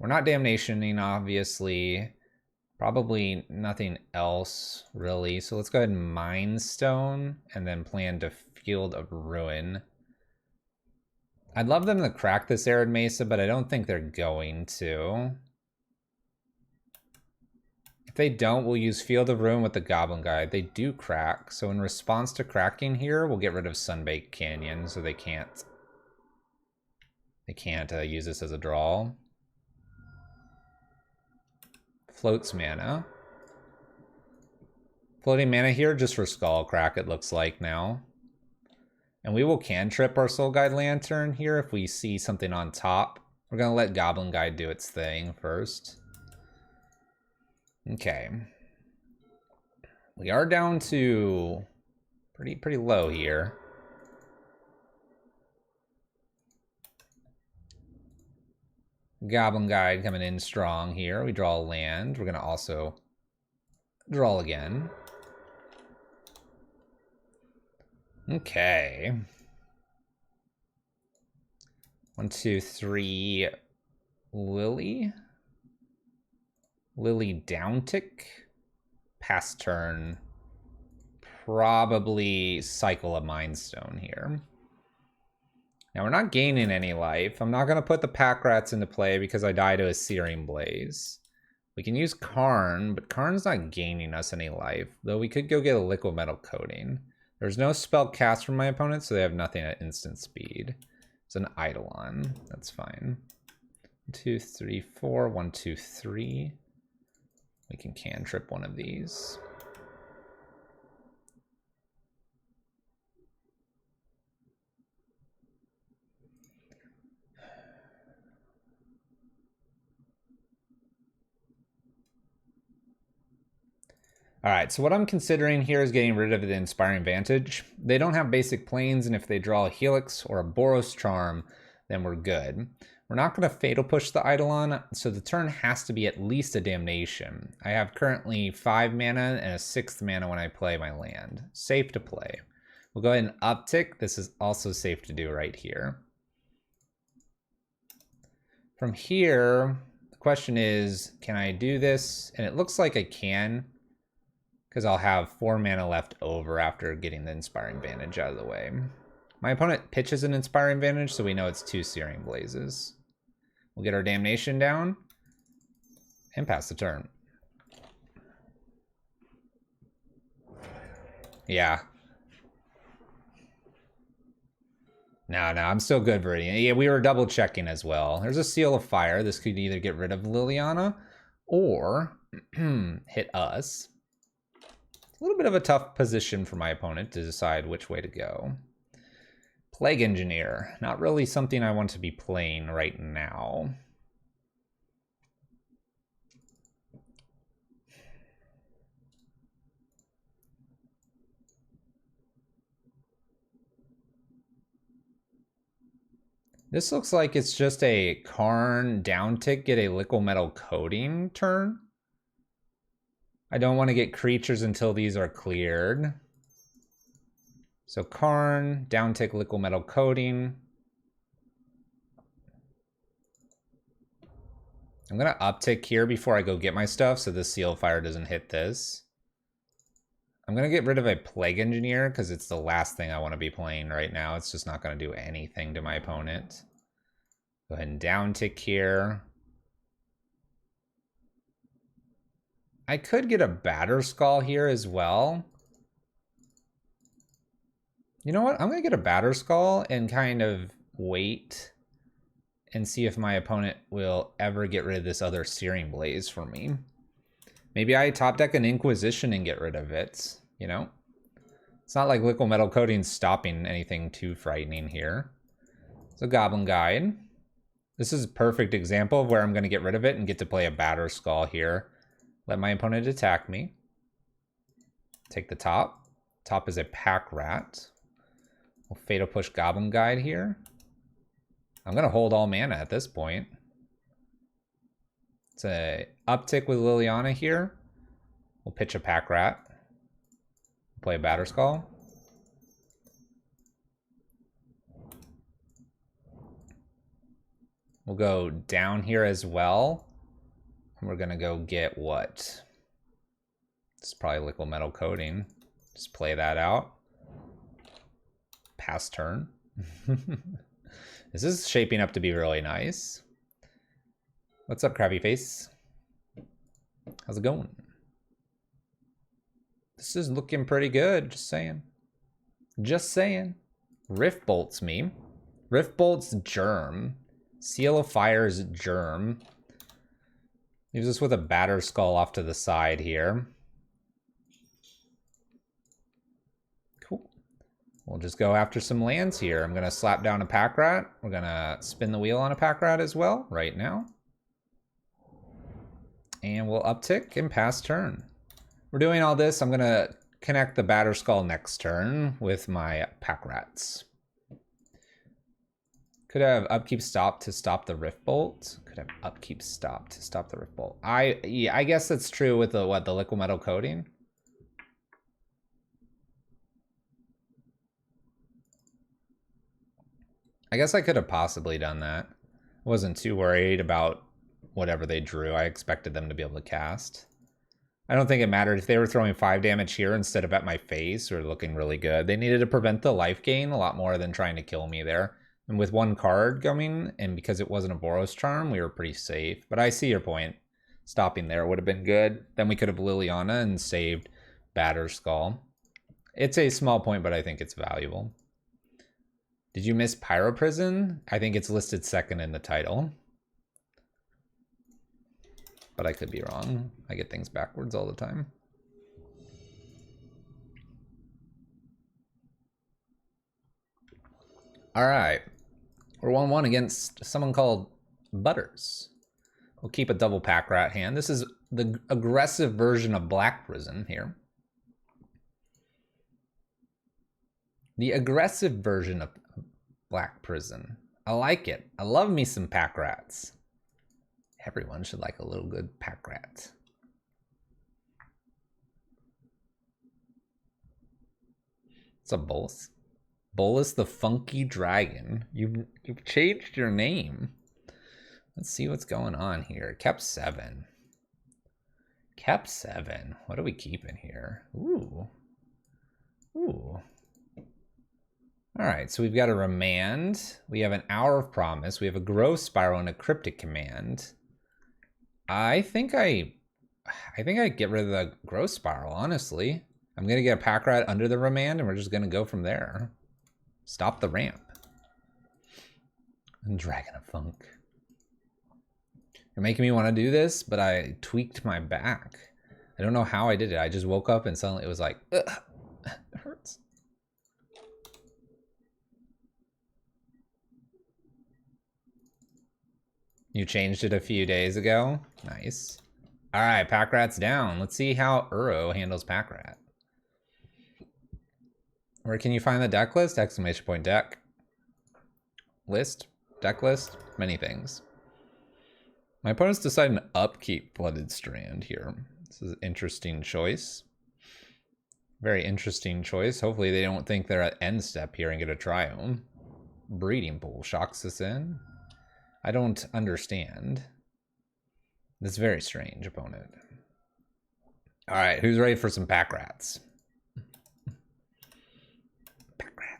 We're not Damnationing, obviously. Probably nothing else, really. So let's go ahead and Mind Stone and then plan to Field of Ruin. I'd love them to crack this Arid Mesa, but I don't think they're going to. If they don't, we'll use Field of Ruin with the Goblin Guide. They do crack, so in response to cracking here, we'll get rid of Sunbaked Canyon, so they can't use this as a draw. Floats mana. Floating mana here just for Skullcrack, it looks like now. And we will cantrip our Soul Guide Lantern here if we see something on top. We're going to let Goblin Guide do its thing first. Okay. We are down to pretty low here. Goblin Guide coming in strong here. We draw a land. We're going to also draw again. Okay. 1, 2, 3. Lily. Lily Downtick. Pass turn. Probably cycle a Mind Stone here. Now we're not gaining any life. I'm not going to put the Pack Rats into play because I die to a Searing Blaze. We can use Karn, but Karn's not gaining us any life. Though we could go get a Liquid Metal Coating. There's no spell cast from my opponent, so they have nothing at instant speed. It's an Eidolon. That's fine. 1, 2, 3, 4. 1, 2, 3. We can cantrip one of these. All right, so what I'm considering here is getting rid of the Inspiring Vantage. They don't have basic planes, and if they draw a Helix or a Boros Charm, then we're good. We're not going to Fatal Push the Eidolon, so the turn has to be at least a Damnation. I have currently 5 mana and a 6th mana when I play my land. Safe to play. We'll go ahead and uptick. This is also safe to do right here. From here, the question is, can I do this? And it looks like I can, because I'll have 4 mana left over after getting the Inspiring Vantage out of the way. My opponent pitches an Inspiring Vantage, so we know it's 2 Searing Blazes. We'll get our Damnation down and pass the turn. Yeah. No, I'm still good, Viridian. Yeah, we were double checking as well. There's a Seal of Fire. This could either get rid of Liliana or hit us. A little bit of a tough position for my opponent to decide which way to go. Plague Engineer, not really something I want to be playing right now. This looks like it's just a Karn downtick, get a Liquid Metal Coating turn. I don't want to get creatures until these are cleared. So Karn, downtick Liquid Metal Coating. I'm going to uptick here before I go get my stuff so the Seal of Fire doesn't hit this. I'm going to get rid of a Plague Engineer because it's the last thing I want to be playing right now. It's just not going to do anything to my opponent. Go ahead and downtick here. I could get a Batterskull here as well. You know what? I'm going to get a Batterskull and kind of wait and see if my opponent will ever get rid of this other Searing Blaze for me. Maybe I top deck an Inquisition and get rid of it, you know? It's not like Liquid Metal Coating's stopping anything too frightening here. So Goblin Guide. This is a perfect example of where I'm going to get rid of it and get to play a Batterskull here. Let my opponent attack me. Take the top. Top is a Pack Rat. We'll Fatal Push Goblin Guide here. I'm going to hold all mana at this point. It's a uptick with Liliana here. We'll pitch a Pack Rat. Play a Batterskull. We'll go down here as well. And we're going to go get what? It's probably Liquid Metal Coating. Just play that out. Pass turn. This is shaping up to be really nice. What's up, Krabby Face? How's it going? This is looking pretty good, just saying. Just saying. Rift Bolt's me. Rift Bolt's Germ. Seal of Fire's Germ. Leaves us with a Batterskull off to the side here. Cool. We'll just go after some lands here. I'm going to slap down a Pack Rat. We're going to spin the wheel on a Pack Rat as well right now. And we'll uptick and pass turn. We're doing all this. I'm going to connect the Batterskull next turn with my Pack Rats. Could have upkeep stop to stop the Rift Bolt. Could have upkeep stop to stop the Rift Bolt. I guess that's true with the the Liquid Metal Coating. I guess I could have possibly done that. I wasn't too worried about whatever they drew. I expected them to be able to cast. I don't think it mattered if they were throwing 5 damage here instead of at my face or looking really good. They needed to prevent the life gain a lot more than trying to kill me there. And with 1 card coming, and because it wasn't a Boros Charm, we were pretty safe. But I see your point. Stopping there would have been good. Then we could have Liliana and saved Batterskull. It's a small point, but I think it's valuable. Did you miss Pyro Prison? I think it's listed second in the title. But I could be wrong. I get things backwards all the time. All right. We're 1-1 against someone called Butters. We'll keep a double Pack Rat hand. This is the aggressive version of Black Prison here. The aggressive version of Black Prison. I like it. I love me some Pack Rats. Everyone should like a little good Pack Rat. It's a Bolas. Bolas the Funky Dragon. You've changed your name. Let's see what's going on here. Kept 7. Kept 7. What are we keeping here? Ooh. Ooh. All right, so we've got a Remand. We have an Hour of Promise. We have a Growth Spiral and a Cryptic Command. I think I get rid of the Growth Spiral, honestly. I'm going to get a Pack Rat under the Remand, and we're just going to go from there. Stop the ramp. And Dragon of Funk. You're making me want to do this, but I tweaked my back. I don't know how I did it. I just woke up and suddenly it was like, ugh, it hurts. You changed it a few days ago. Nice. All right, Pack Rat's down. Let's see how Uro handles Pack Rat. Where can you find the deck list? Exclamation point deck. List. Deck list. Many things. My opponent's deciding to upkeep Blooded Strand here. This is an interesting choice. Very interesting choice. Hopefully they don't think they're at end step here and get a Triome. Breeding Pool shocks us in. I don't understand. That's very strange, opponent. All right, who's ready for some Pack Rats? Pack Rat.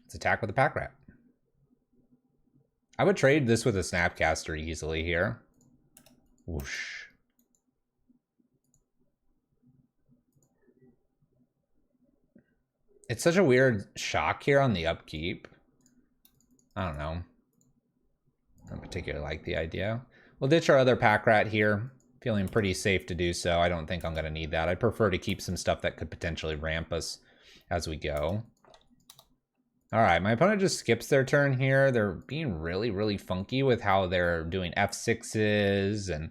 Let's attack with a Pack Rat. I would trade this with a Snapcaster easily here. Whoosh. It's such a weird shock here on the upkeep. I don't know. I don't particularly like the idea. We'll ditch our other Pack Rat here. Feeling pretty safe to do so. I don't think I'm going to need that. I prefer to keep some stuff that could potentially ramp us as we go. All right, my opponent just skips their turn here. They're being really, really funky with how they're doing F6s and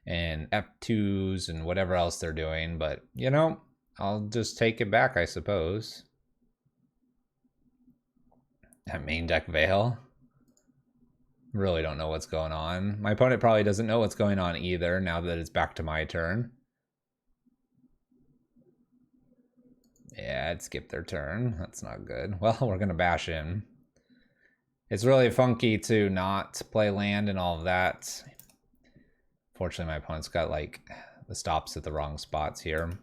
and F2s and whatever else they're doing. But, you know, I'll just take it back, I suppose. That main deck Veil. Really don't know what's going on. My opponent probably doesn't know what's going on either now that it's back to my turn. Yeah, it skipped their turn. That's not good. Well, we're going to bash in. It's really funky to not play land and all of that. Fortunately, my opponent's got like the stops at the wrong spots here.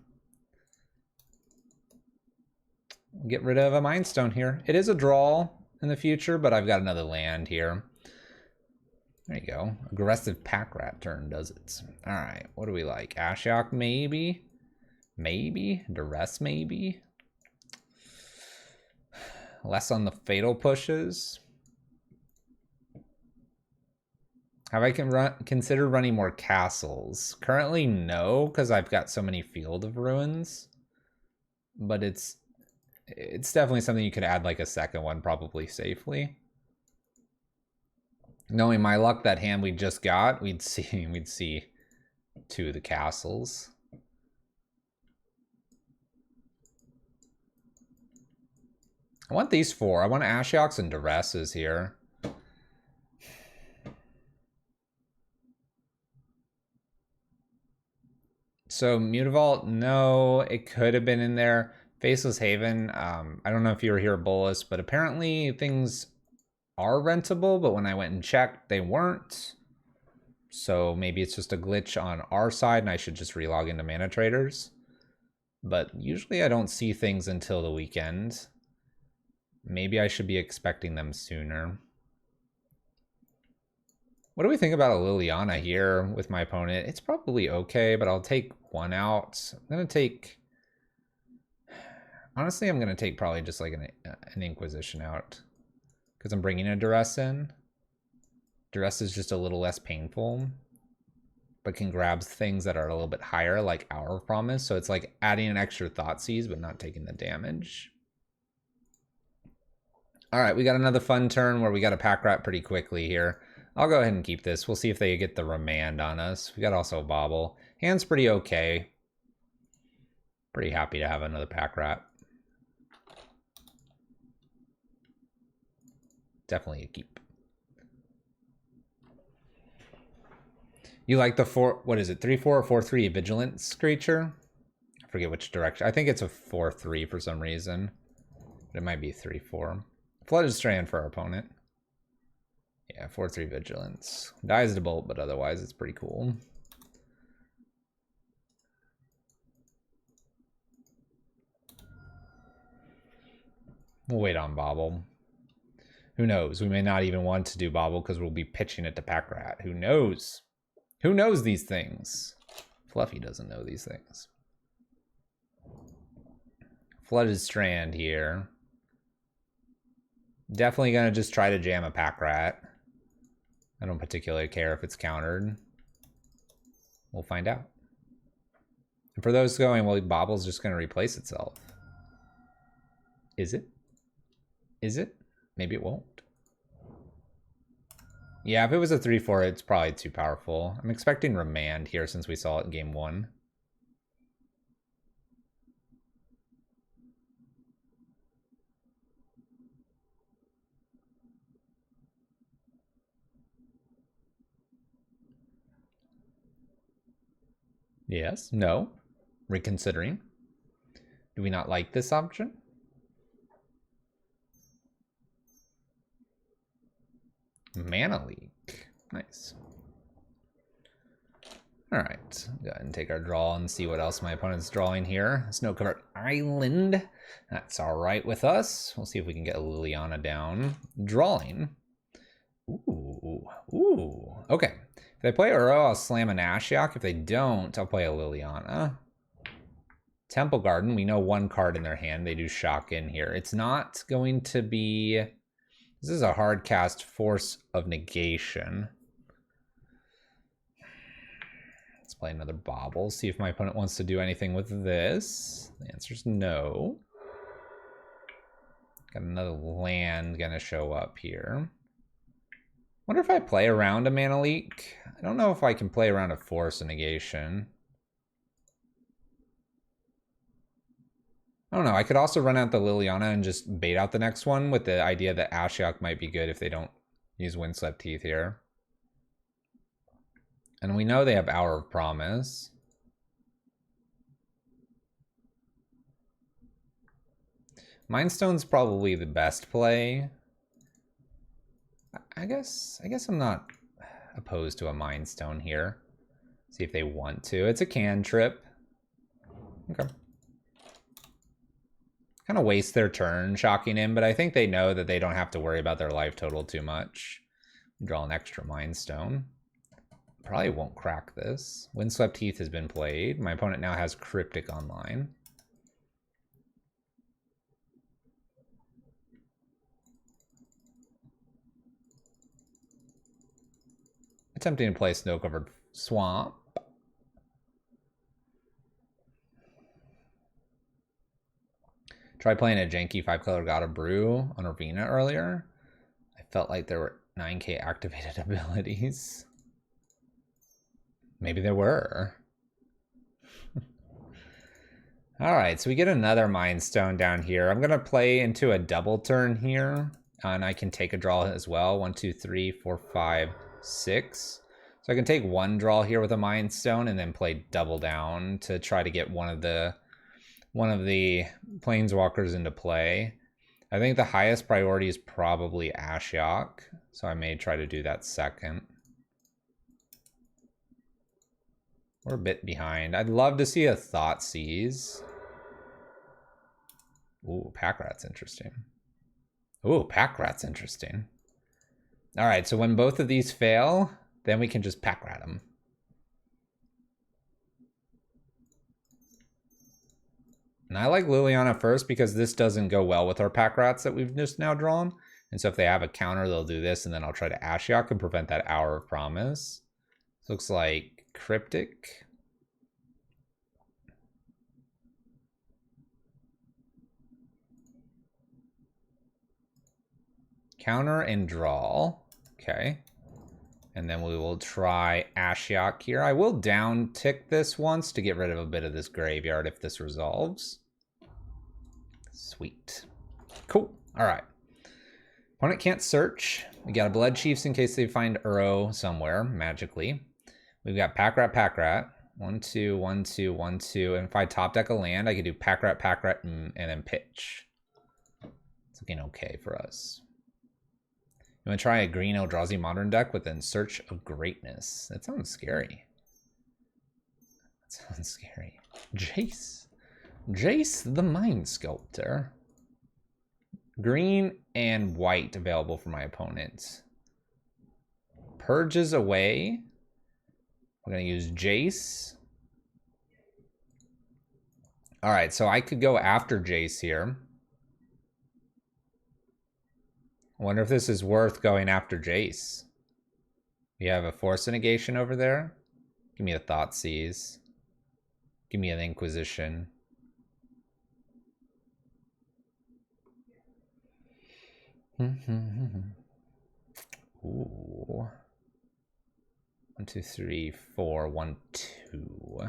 Get rid of a Mind Stone here. It is a draw in the future, but I've got another land here. There you go. Aggressive Pack Rat turn does it. All right, what do we like? Ashiok maybe? Maybe? Duress maybe? Less on the Fatal pushes. Have I considered running more castles? Currently, no, because I've got so many Field of Ruins. But it's definitely something you could add like a second one probably safely. Knowing my luck, that hand we just got, we'd see two of the castles. I want these four. I want Ashioks and Duresses here. So Mutavault, no, it could have been in there. Faceless Haven, I don't know if you were here, Bolus, but apparently things are rentable, but when I went and checked, they weren't. So maybe it's just a glitch on our side and I should just relog into Mana Traders. But usually I don't see things until the weekend. Maybe I should be expecting them sooner. What do we think about a Liliana here with my opponent? It's probably okay, but I'll take one out. I'm going to take... Honestly, I'm going to take probably just like an Inquisition out. Because I'm bringing a Duress in. Duress is just a little less painful. But can grab things that are a little bit higher, like Hour of Promise. So it's like adding an extra Thoughtseize, but not taking the damage. Alright, we got another fun turn where we got a Pack Rat pretty quickly here. I'll go ahead and keep this. We'll see if they get the Remand on us. We got also a Bobble. Hand's pretty okay. Pretty happy to have another Pack Rat. Definitely a keep. You like the 3/4 or 4/3 Vigilance creature? I forget which direction. I think it's a 4/3 for some reason. But it might be 3/4. Flooded Strand for our opponent. Yeah, 4/3 Vigilance. Dies to bolt, but otherwise it's pretty cool. We'll wait on Bobble. Who knows? We may not even want to do Bobble because we'll be pitching it to Pack Rat. Who knows? Who knows these things? Fluffy doesn't know these things. Flooded Strand here. Definitely going to just try to jam a Pack Rat. I don't particularly care if it's countered. We'll find out. And for those going, well, Bobble's just going to replace itself. Is it? Is it? Maybe it won't. Yeah, if it was a 3/4, it's probably too powerful. I'm expecting Remand here since we saw it in game 1. Yes, no. Reconsidering. Do we not like this option? Mana Leak. Nice. Alright, go ahead and take our draw and see what else my opponent's drawing here. Snow-covered Island. That's alright with us. We'll see if we can get Liliana down. Drawing. Ooh. Okay. If they play Uro, I'll slam an Ashiok. If they don't, I'll play a Liliana. Temple Garden, we know one card in their hand. They do shock in here. It's not going to be... This is a hard cast Force of Negation. Let's play another Bobble. See if my opponent wants to do anything with this. The answer's no. Got another land gonna show up here. Wonder if I play around a mana leak. I don't know if I can play around a force and negation. I don't know. I could also run out the Liliana and just bait out the next one with the idea that Ashiok might be good if they don't use Windswept Teeth here. And we know they have Hour of Promise. Mind Stone's probably the best play. I guess I'm not opposed to a Mind Stone here. See if they want to. It's a cantrip. Okay. Kind of waste their turn shocking in, but I think they know that they don't have to worry about their life total too much. Draw an extra Mind Stone. Probably won't crack this. Windswept Heath has been played. My opponent now has Cryptic online. Attempting to play Snow-Covered Swamp. Tried playing a janky 5-color God of Brew on Arena earlier. I felt like there were 9k activated abilities. Maybe there were. Alright, so we get another Mind Stone down here. I'm going to play into a double turn here. And I can take a draw as well. 1, 2, 3, 4, 5, 6. So I can take one draw here with a Mind Stone and then play double down to try to get one of the Planeswalkers into play. I think the highest priority is probably Ashiok. So I may try to do that second. We're a bit behind. I'd love to see a Thoughtseize. Ooh, Pack Rat's interesting. Ooh, Pack Rat's interesting. All right, so when both of these fail, then we can just Pack Rat them. And I like Liliana first because this doesn't go well with our Pack Rats that we've just now drawn. And so if they have a counter, they'll do this, and then I'll try to Ashiok and prevent that Hour of Promise. This looks like Cryptic. Counter and draw. Okay. And then we will try Ashiok here. I will down tick this once to get rid of a bit of this graveyard if this resolves. Sweet. Cool. All right. Opponent can't search. We got a Blood Chiefs in case they find Uro somewhere magically. We've got Pack Rat. 1, 2, 1, 2, 1, 2. And if I top deck a land, I could do Pack Rat, and then pitch. It's looking okay for us. You want to try a green Eldrazi Modern deck with In Search of Greatness. That sounds scary. That sounds scary. Jace. Jace the Mind Sculptor. Green and white available for my opponent. Purges away. We're going to use Jace. All right, so I could go after Jace here. I wonder if this is worth going after Jace. We have a Force of Negation over there. Give me a Thoughtseize. Give me an Inquisition. Ooh. 1, 2, 3, 4, 1, 2.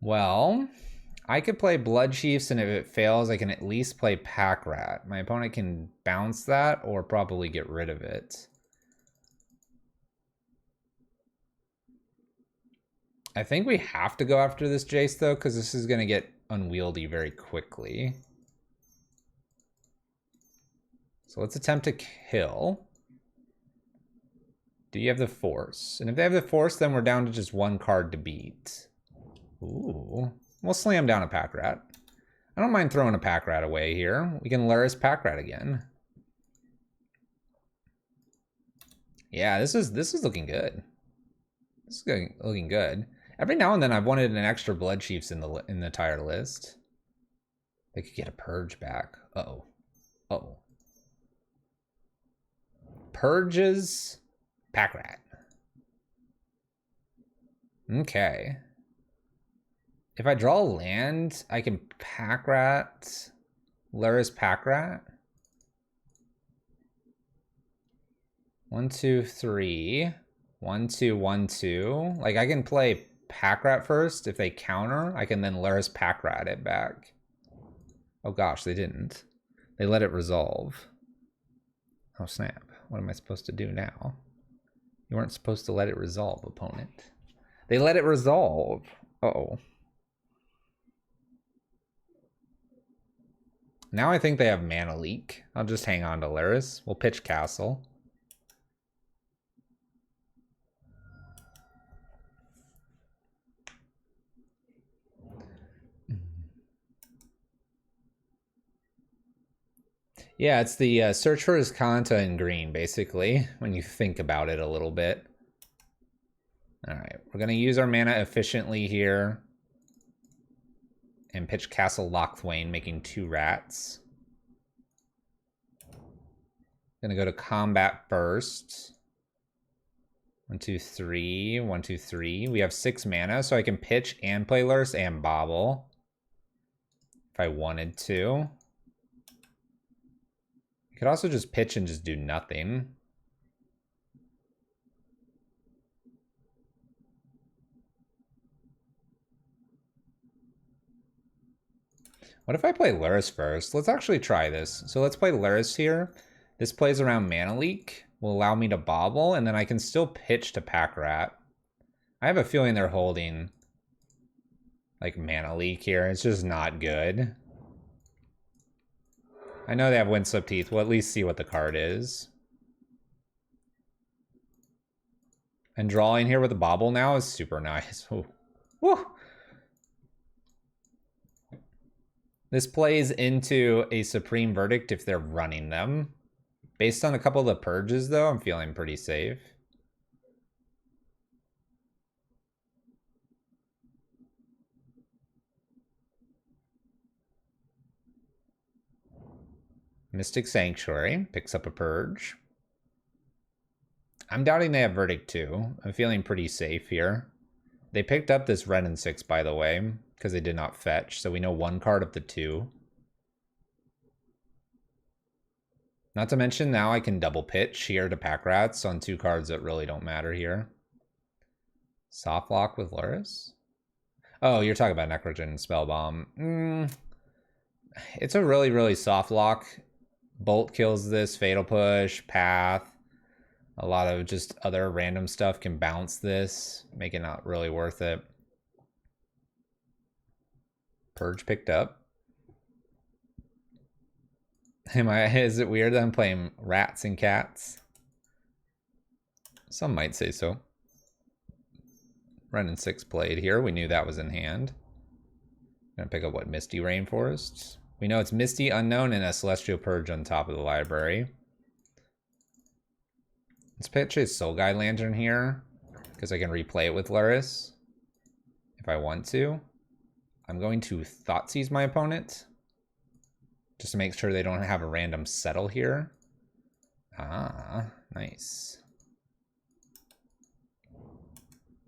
Well, I could play Blood Chiefs, and if it fails, I can at least play Pack Rat. My opponent can bounce that or probably get rid of it. I think we have to go after this Jace, though, because this is going to get unwieldy very quickly. So let's attempt to kill. Do you have the Force? And if they have the Force, then we're down to just one card to beat. Ooh. We'll slam down a Pack Rat. I don't mind throwing a Pack Rat away here. We can Lurrus Pack Rat again. Yeah, this is looking good. This is looking good. Every now and then I've wanted an extra Blood Chiefs in the entire list. They could get a Purge back. Uh-oh. Uh-oh. Purges Pack Rat. Okay. If I draw land, I can Pack Rat Luris Pack Rat. 1, 2, 3. 1, 2, 1, 2. Like, I can play Pack Rat first. If they counter, I can then Luris Pack Rat it back. Oh gosh, they didn't. They let it resolve. Oh snap. What am I supposed to do now? You weren't supposed to let it resolve, opponent. They let it resolve. Uh-oh. Now I think they have mana leak. I'll just hang on to Luris. We'll pitch castle. Yeah, it's the search for Azcanta in green, basically, when you think about it a little bit. All right, we're going to use our mana efficiently here. And pitch Castle Locthwain, making 2 rats. Gonna go to combat first. 1, 2, 3. 1, 2, 3. We have 6 mana, so I can pitch and play Luris and Bobble. If I wanted to. I could also just pitch and just do nothing. What if I play Luris first? Let's actually try this. So let's play Luris here. This plays around Mana Leak. Will allow me to bobble, and then I can still pitch to Pack Rat. I have a feeling they're holding like Mana Leak here. It's just not good. I know they have Windswept Teeth. We'll at least see what the card is. And drawing here with a bobble now is super nice. Ooh. Woo! This plays into a Supreme Verdict if they're running them. Based on a couple of the purges, though, I'm feeling pretty safe. Mystic Sanctuary picks up a purge. I'm doubting they have Verdict too. I'm feeling pretty safe here. They picked up this red and 6, by the way, because they did not fetch, so we know 1 card of the 2. Not to mention now I can double pitch here to Pack Rats on 2 cards that really don't matter here. Soft lock with Luris? Oh, you're talking about Necrogen Spellbomb. It's a really, really soft lock. Bolt kills this, Fatal Push, Path. A lot of just other random stuff can bounce this, make it not really worth it. Purge picked up. Is it weird that I'm playing rats and cats? Some might say so. Ren and 6 played here. We knew that was in hand. Gonna pick up what? Misty Rainforests. We know it's Misty, Unknown, and a Celestial Purge on top of the library. Let's pitch a Soul Guide Lantern here, because I can replay it with Luris if I want to. I'm going to Thoughtseize my opponent, just to make sure they don't have a random settle here. Ah, nice.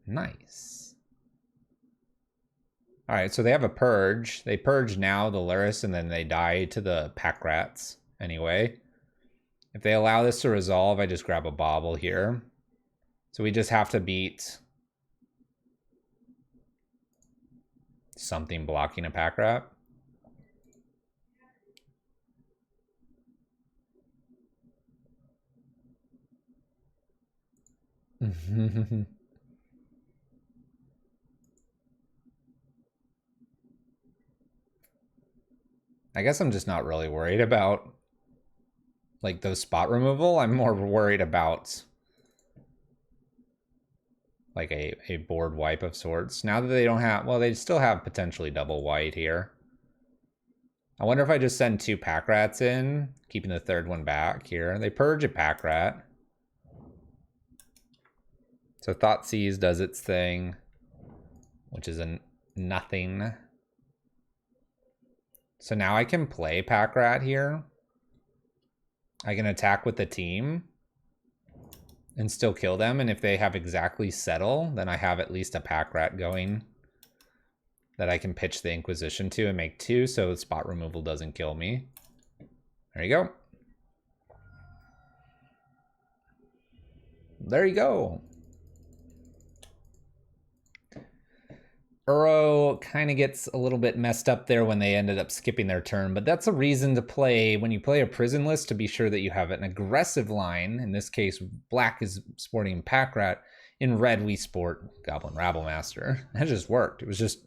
Nice. All right, so they have a purge. They purge now the Luris, and then they die to the Pack Rats anyway. If they allow this to resolve, I just grab a bobble here. So we just have to beat something blocking a Pack Rat. I guess I'm just not really worried about like those spot removal. I'm more worried about like a board wipe of sorts. Now that they don't have, well, they still have potentially double white here. I wonder if I just send 2 Pack Rats in, keeping the 3rd one back here. They purge a Pack Rat. So Thoughtseize does its thing, which is a nothing. So now I can play Pack Rat here. I can attack with the team and still kill them. And if they have exactly settle, then I have at least a Pack Rat going that I can pitch the Inquisition to and make 2, so spot removal doesn't kill me. There you go. There you go. Uro kind of gets a little bit messed up there when they ended up skipping their turn, but that's a reason to play, when you play a prison list, to be sure that you have an aggressive line. In this case, black is sporting Pack Rat. In red, we sport Goblin Rabblemaster. That just worked. It was just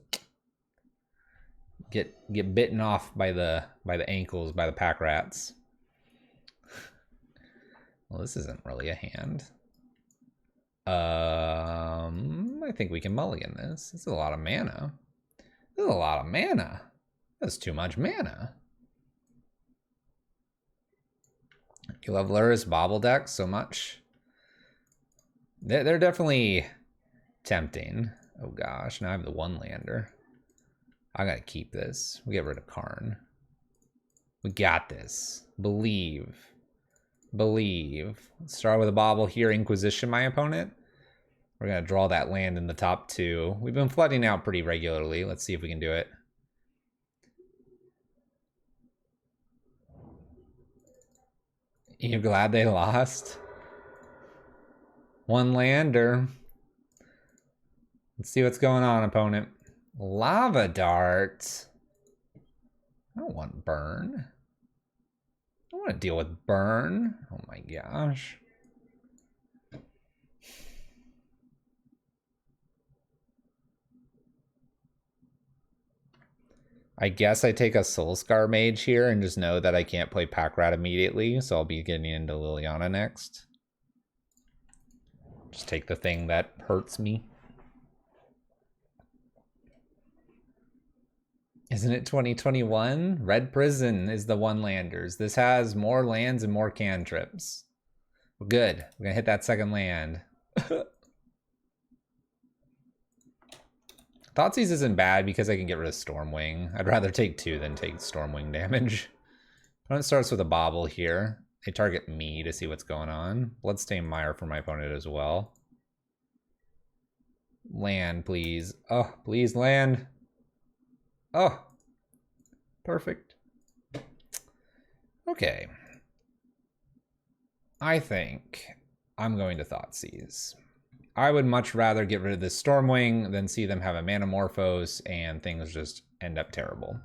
get bitten off by the ankles by the Pack Rats. Well, this isn't really a hand. I think we can mulligan this. This is a lot of mana. This is a lot of mana. That's too much mana. You love Lurrus Bobble decks so much. They're definitely tempting. Oh gosh, now I have the one lander. I gotta keep this. We get rid of Karn. We got this. Believe. Believe. Let's start with a bobble here. Inquisition, my opponent. We're going to draw that land in the top two. We've been flooding out pretty regularly. Let's see if we can do it. You glad they lost? One lander. Let's see what's going on, opponent. Lava Dart. I don't want burn. I don't want to deal with burn. Oh my gosh. I guess I take a Soulscar Mage here and just know that I can't play Pack Rat immediately, so I'll be getting into Liliana next. Just take the thing that hurts me. Isn't it 2021? Red Prison is the one-landers. This has more lands and more cantrips. We're good. We're gonna hit that second land. Thoughtseize isn't bad because I can get rid of Stormwing. I'd rather take 2 than take Stormwing damage. Opponent starts with a bobble here. They target me to see what's going on. Bloodstained Mire for my opponent as well. Land, please. Oh, please land. Oh, perfect. Okay. I think I'm going to Thoughtseize. I would much rather get rid of this Stormwing than see them have a Manamorphose and things just end up terrible.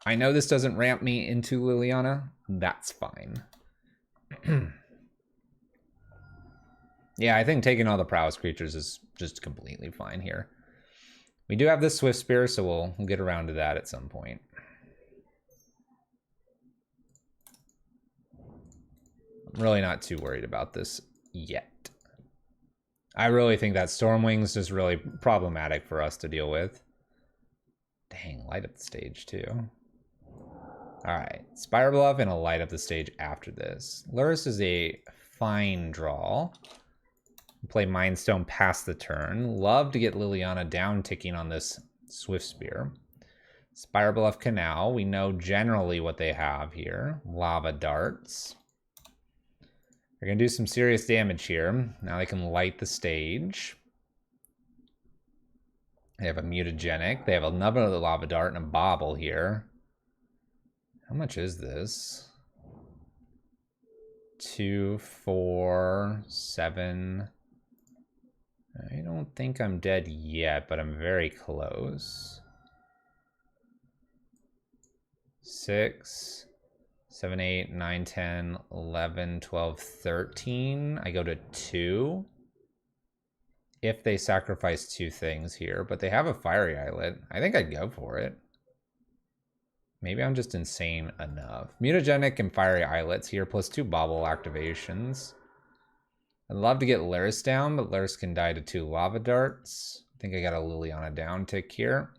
I know this doesn't ramp me into Liliana. That's fine. Yeah, I think taking all the prowess creatures is just completely fine here. We do have this Swift Spear, so we'll get around to that at some point. I'm really not too worried about this yet. I really think that Stormwing's just really problematic for us to deal with. Dang, light up the stage too. Alright, Spire Bluff and a light up the stage after this. Lurrus is a fine draw. Play Mind Stone past the turn. Love to get Liliana down ticking on this Swift Spear. Spire Bluff Canal. We know generally what they have here. Lava Darts. They're going to do some serious damage here. Now they can light the stage. They have a Mutagenic. They have another Lava Dart and a Bobble here. How much is this? 2, 4, 7. I don't think I'm dead yet, but I'm very close. 6, 7, 8, 9, 10, 11, 12, 13. I go to 2. If they sacrifice 2 things here, but they have a Fiery Islet. I think I'd go for it. Maybe I'm just insane enough. Mutagenic and Fiery Islets here, plus 2 Bobble activations. I'd love to get Lurrus down, but Lurrus can die to 2 Lava Darts. I think I got a Liliana down tick here.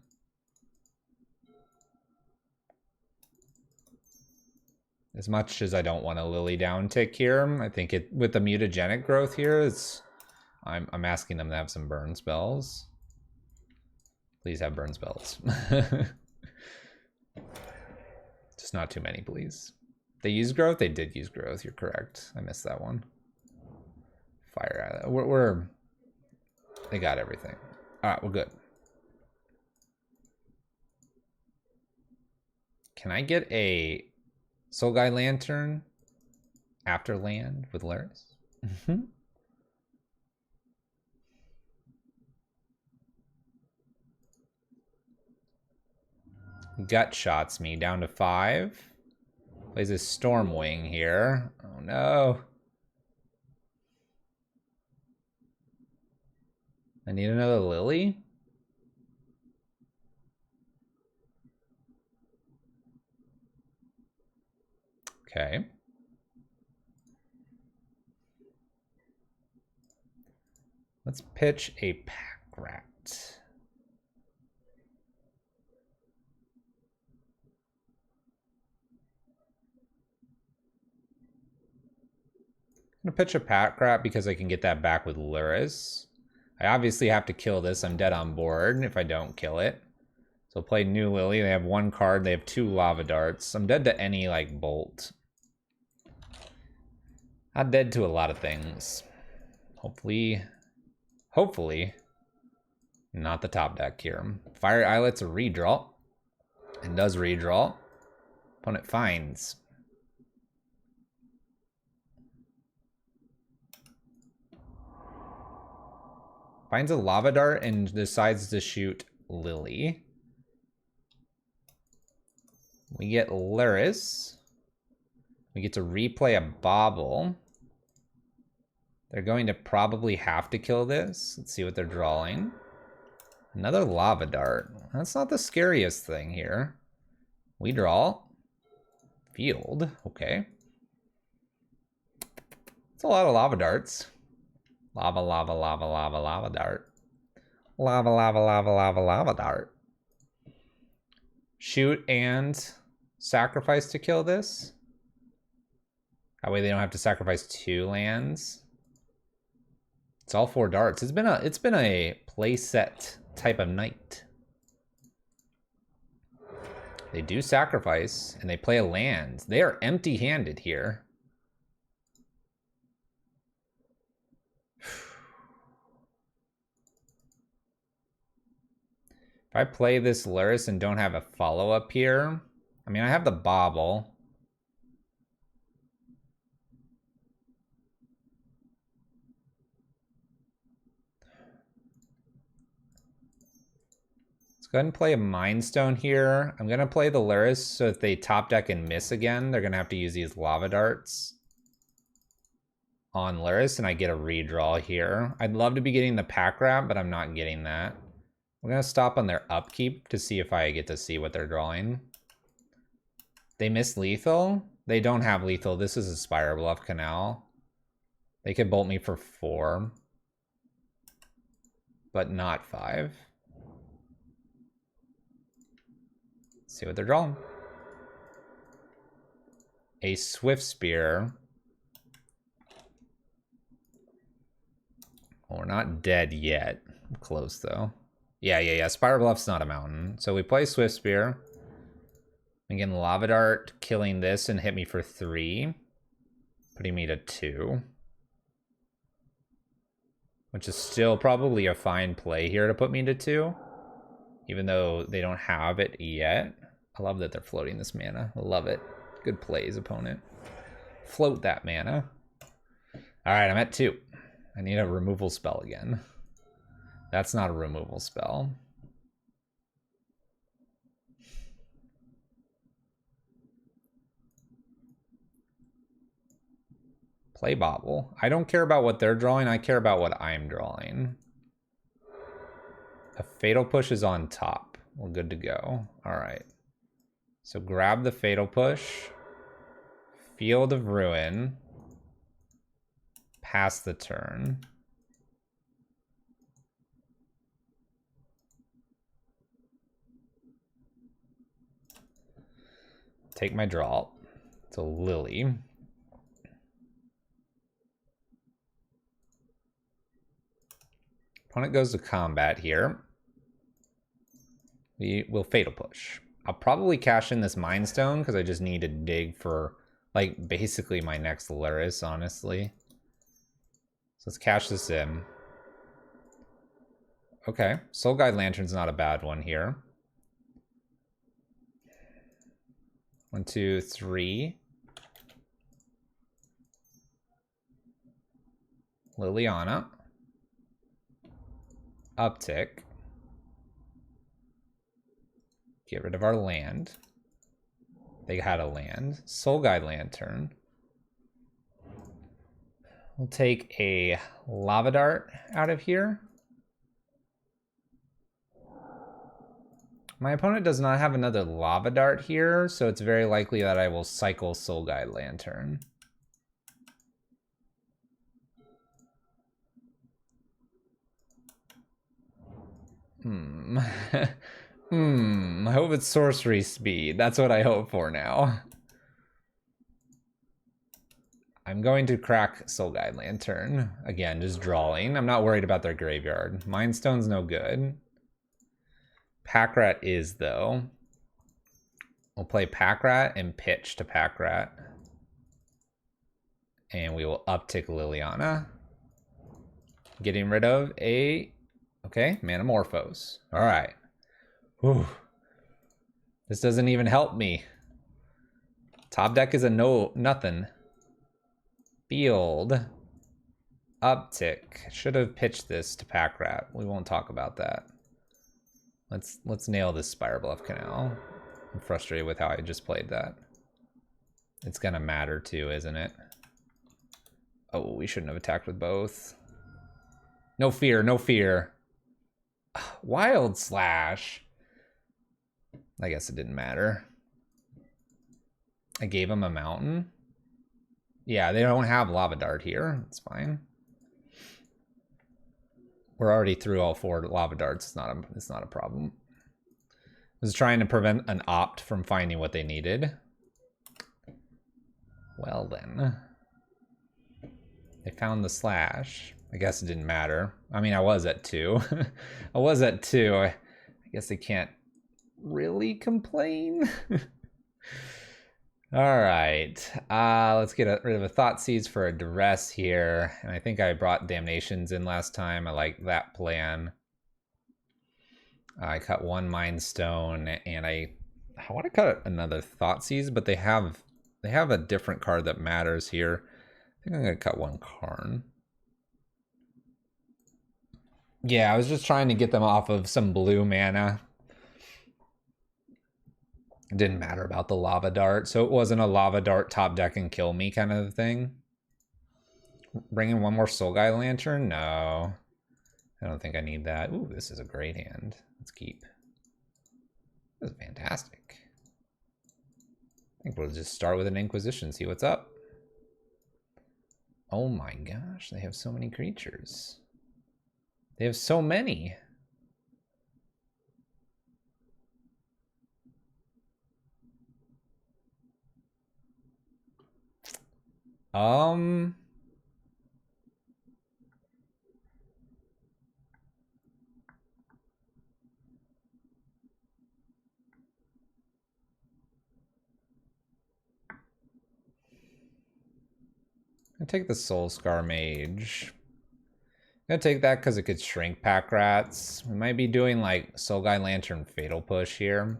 As much as I don't want a Lily down tick here, I think it with the Mutagenic growth here, I'm asking them to have some burn spells. Please have burn spells. Just not too many, please. They use growth? They did use growth, you're correct. I missed that one. Fire Island. They got everything. Alright, we're good. Can I get a Soul Guide Lantern. After land with Luris. Gut shots me down to 5. Plays a Stormwing here. Oh no. I need another Lily. Okay. Let's pitch a Pack Rat. I'm gonna pitch a Pack Rat because I can get that back with Luris. I obviously have to kill this. I'm dead on board if I don't kill it. So I'll play New Lily. They have 1 card. They have 2 Lava Darts. I'm dead to any, like, Bolt. I'm dead to a lot of things. Hopefully, not the top deck here. Fire Islet's a redraw. And does redraw. Opponent finds. Finds a Lava Dart and decides to shoot Lily. We get Luris. We get to replay a Bobble. They're going to probably have to kill this. Let's see what they're drawing. Another Lava Dart. That's not the scariest thing here. We draw. Field. Okay. It's a lot of Lava Darts. Lava, lava, lava, lava, lava dart. Lava, lava, lava, lava, lava dart. Shoot and sacrifice to kill this. That way they don't have to sacrifice 2 lands. It's all 4 darts. It's been a play set type of night. They do sacrifice and they play a land. They are empty-handed here. If I play this Luris and don't have a follow-up here, I mean, I have the Bobble. Let's go ahead and play a Mind Stone here. I'm going to play the Luris, so if they top deck and miss again, they're going to have to use these Lava Darts on Luris, and I get a redraw here. I'd love to be getting the Pack Rat, but I'm not getting that. We're going to stop on their upkeep to see if I get to see what they're drawing. They miss lethal. They don't have lethal. This is a Spire Bluff Canal. They could bolt me for 4. But not 5. Let's see what they're drawing. A Swift Spear. Well, we're not dead yet. I'm close, though. Yeah. Spire Bluff's not a mountain. So we play Swift Spear. Again, Lava Dart killing this and hit me for 3. Putting me to 2. Which is still probably a fine play here to put me to 2. Even though they don't have it yet. I love that they're floating this mana. I love it. Good plays, opponent. Float that mana. Alright, I'm at 2. I need a removal spell again. That's not a removal spell. Play Bobble. I don't care about what they're drawing. I care about what I'm drawing. A Fatal Push is on top. We're good to go. All right. So grab the Fatal Push. Field of Ruin. Pass the turn. Take my draw. It's a Lily. Opponent goes to combat here. We will Fatal Push. I'll probably cash in this Mind Stone because I just need to dig for, like, basically my next Luris, honestly. So let's cash this in. Okay, Soul Guide Lantern's not a bad one here. 1, 2, 3. Liliana. Uptick. Get rid of our land. They had a land. Soul Guide Lantern. We'll take a Lava Dart out of here. My opponent does not have another Lava Dart here, so it's very likely that I will cycle Soul Guide Lantern. I hope it's sorcery speed. That's what I hope for now. I'm going to crack Soul Guide Lantern. Again, just drawing. I'm not worried about their graveyard. Mind Stone's no good. Pack Rat is, though. We'll play Pack Rat and pitch to Pack Rat. And we will uptick Liliana. Getting rid of a... Okay, Manamorphose. All right. Whew. This doesn't even help me. Top deck is a nothing. Field. Uptick. Should have pitched this to Pack Rat. We won't talk about that. Let's nail this Spire Bluff Canal. I'm frustrated with how I just played that. It's gonna matter too, isn't it? Oh, we shouldn't have attacked with both. No fear, no fear. Wild Slash. I guess it didn't matter. I gave him a mountain. Yeah, they don't have Lava Dart here. It's fine. We're already through all 4 Lava Darts. It's not a problem. I was trying to prevent an opt from finding what they needed. Well then. They found the slash. I guess it didn't matter. I mean, I was at 2. I was at 2. I guess they can't really complain. All right. Let's get rid of a Thoughtseize for a Duress here. And I think I brought Damnations in last time. I like that plan. I cut 1 Mind Stone, and I want to cut another Thoughtseize, but they have a different card that matters here. I think I'm going to cut 1 Karn. Yeah, I was just trying to get them off of some blue mana. It didn't matter about the Lava Dart, so it wasn't a Lava Dart top deck and kill me kind of thing. Bringing 1 more Soul Guide Lantern? No. I don't think I need that. Ooh, this is a great hand. Let's keep. This is fantastic. I think we'll just start with an Inquisition, see what's up. Oh my gosh, they have so many creatures. They have so many. I take the Soul Scar Mage. I'm gonna take that because it could shrink Pack Rats. We might be doing like Soul Guide Lantern Fatal Push here.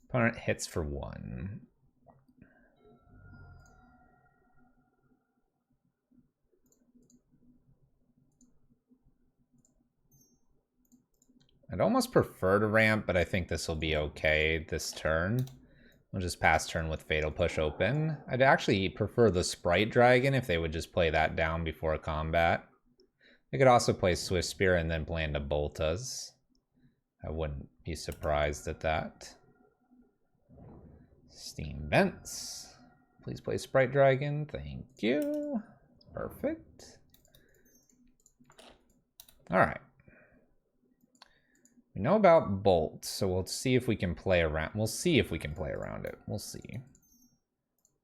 Opponent hits for 1. I'd almost prefer to ramp, but I think this will be okay this turn. We'll just pass turn with Fatal Push open. I'd actually prefer the Sprite Dragon if they would just play that down before combat. They could also play Swift Spear and then plan to bolt us. I wouldn't be surprised at that. Steam Vents. Please play Sprite Dragon. Thank you. Perfect. All right. We know about Bolt, so we'll see if we can play around. We'll see if we can play around it. We'll see.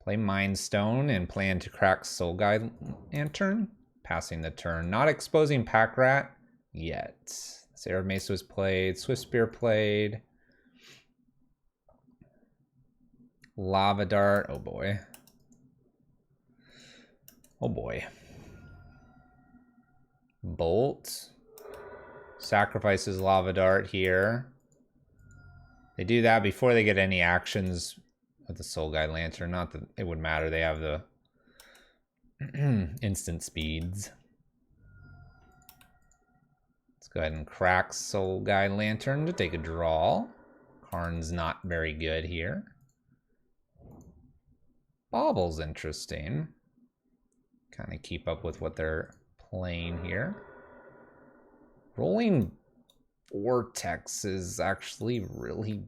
Play Mind Stone and plan to crack Soul Guide Lantern. Passing the turn. Not exposing Pack Rat yet. Sarah Mesa was played. Swift Spear played. Lava Dart. Oh boy. Oh boy. Bolt. Sacrifices Lava Dart here. They do that before they get any actions with the Soul Guide Lantern. Not that it would matter. They have the Instant speeds. Let's go ahead and crack Soul Guy Lantern to take a draw. Karn's not very good here. Bobble's interesting. Kind of keep up with what they're playing here. Rolling Vortex is actually really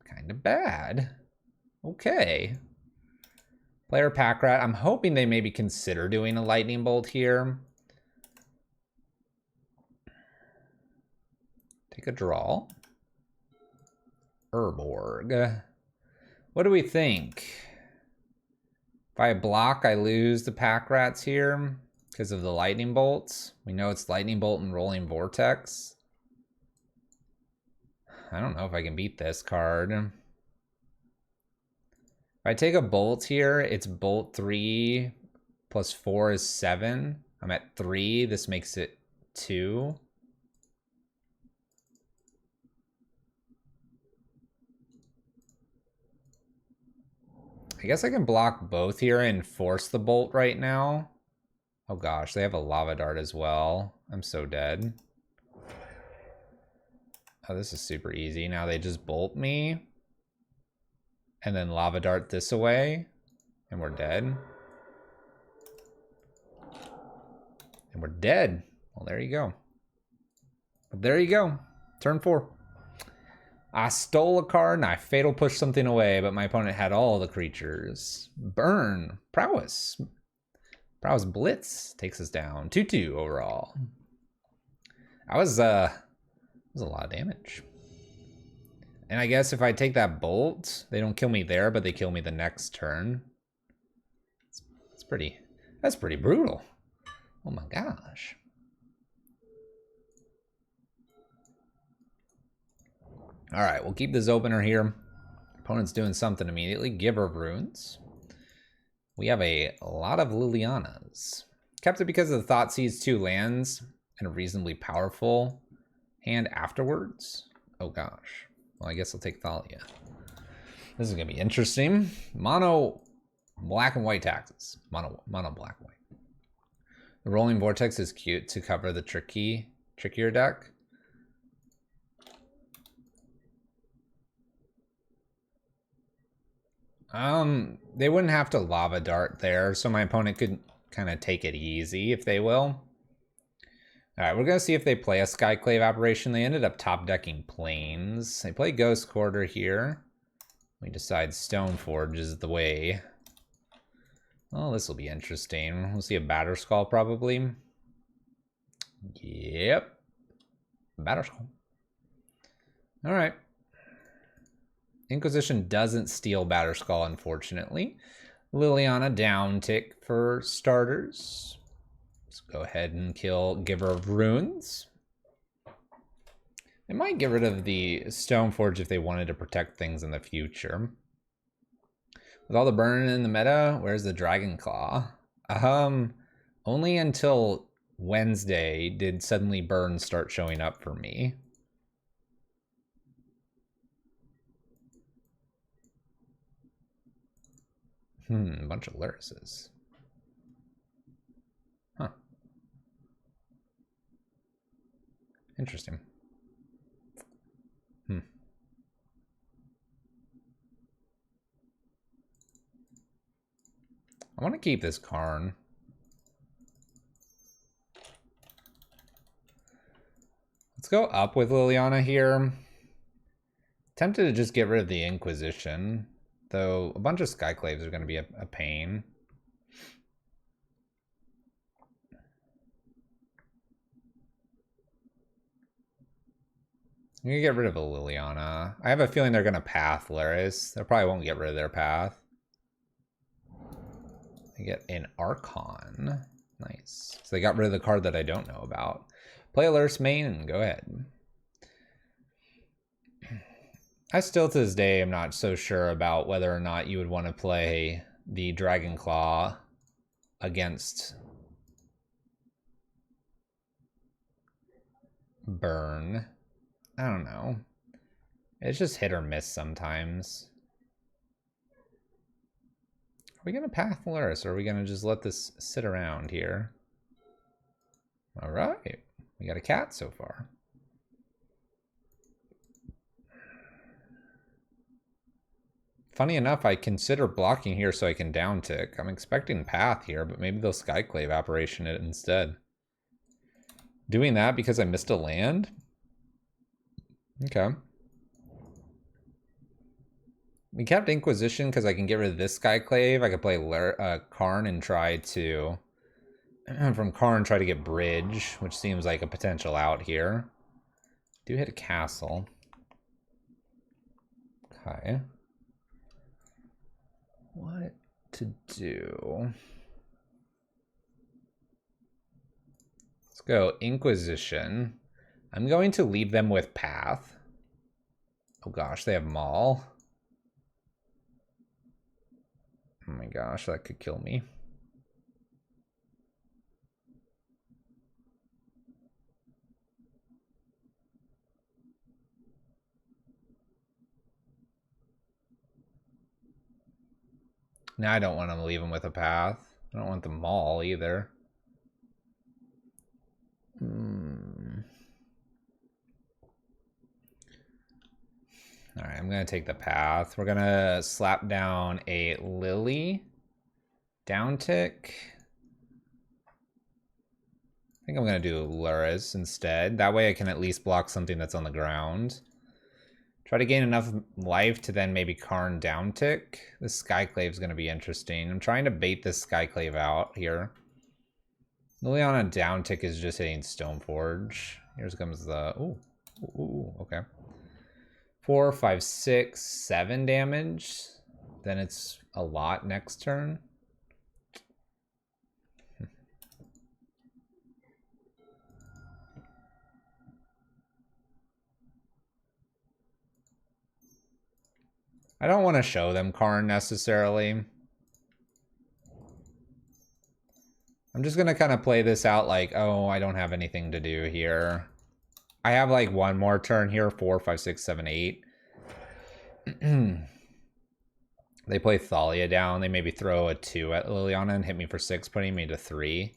kind of bad. Okay. Player Pack Rat. I'm hoping they maybe consider doing a Lightning Bolt here. Take a draw. Urborg. What do we think? If I block, I lose the Pack Rats here because of the Lightning Bolts. We know it's Lightning Bolt and Rolling Vortex. I don't know if I can beat this card. If I take a Bolt here, it's Bolt 3 plus 4 is 7. I'm at 3. This makes it 2. I guess I can block both here and force the Bolt right now. Oh gosh, they have a Lava Dart as well. I'm so dead. Oh, this is super easy. Now they just Bolt me. And then Lava Dart this away. And we're dead. And we're dead. Well, there you go. But there you go. Turn 4. I stole a card and I fatal pushed something away, but my opponent had all the creatures. Burn. Prowess. Prowess Blitz takes us down. 2-2 overall. That was a lot of damage. And I guess if I take that Bolt, they don't kill me there, but they kill me the next turn. That's pretty brutal. Oh my gosh. All right, we'll keep this opener here. Opponent's doing something immediately. Giver of Runes. We have a lot of Lilianas. Kept it because of the Thoughtseize 2 lands and a reasonably powerful hand afterwards. Oh gosh. Well, I guess I'll take Thalia. This is gonna be interesting. Mono black and white taxes. Mono black and white. The Rolling Vortex is cute to cover the trickier deck. They wouldn't have to Lava Dart there, so my opponent could kind of take it easy, if they will. Alright, we're going to see if they play a Skyclave Apparition. They ended up top decking Plains. They play Ghost Quarter here. We decide Stoneforge is the way. Oh, this will be interesting. We'll see a Batterskull probably. Yep. Batterskull. Alright. Inquisition doesn't steal Batterskull, unfortunately. Liliana down tick for starters. Let's go ahead and kill Giver of Runes. They might get rid of the Stoneforge if they wanted to protect things in the future. With all the burn in the meta, where's the Dragon Claw? Only until Wednesday did suddenly burn start showing up for me. A bunch of Lurises. Huh. Interesting. I want to keep this Karn. Let's go up with Liliana here. Tempted to just get rid of the Inquisition. Though a bunch of Skyclaves are going to be a pain. I'm going to get rid of a Liliana. I have a feeling they're going to path Laris. They probably won't get rid of their path. They get an Archon. Nice. So they got rid of the card that I don't know about. Play Laris main and go ahead. I still to this day am not so sure about whether or not you would want to play the Dragon Claw against Burn. I don't know. It's just hit or miss sometimes. we gonna path Luris, or are we gonna just let this sit around here? All right, we got a cat so far. Funny enough, I consider blocking here so I can down tick. I'm expecting path here, but maybe they'll Skyclave Apparition it instead. Doing that because I missed a land? Okay. We kept Inquisition because I can get rid of this Skyclave. I could play Karn and try to... from Karn, try to get Bridge, which seems like a potential out here. Do hit a castle. Okay. What to do? Let's go Inquisition. I'm going to leave them with Path. Oh gosh, they have Maul. Oh my gosh, that could kill me. Now I don't want to leave them with a path. I don't want the Maul either. Alright, I'm going to take the path. We're going to slap down a Lily. Down tick. I think I'm going to do Luris instead. That way I can at least block something that's on the ground. Try to gain enough life to then maybe Karn down tick. This Skyclave is going to be interesting. I'm trying to bait this Skyclave out here. Liliana down tick is just hitting Stoneforge. Here comes the... Ooh, okay. 4, 5, 6, 7 damage. Then it's a lot next turn. I don't want to show them Karn necessarily. I'm just going to kind of play this out like, oh, I don't have anything to do here. I have like one more turn here, 4, 5, 6, 7, 8. They play Thalia down. They maybe throw a 2 at Liliana and hit me for 6, putting me to 3.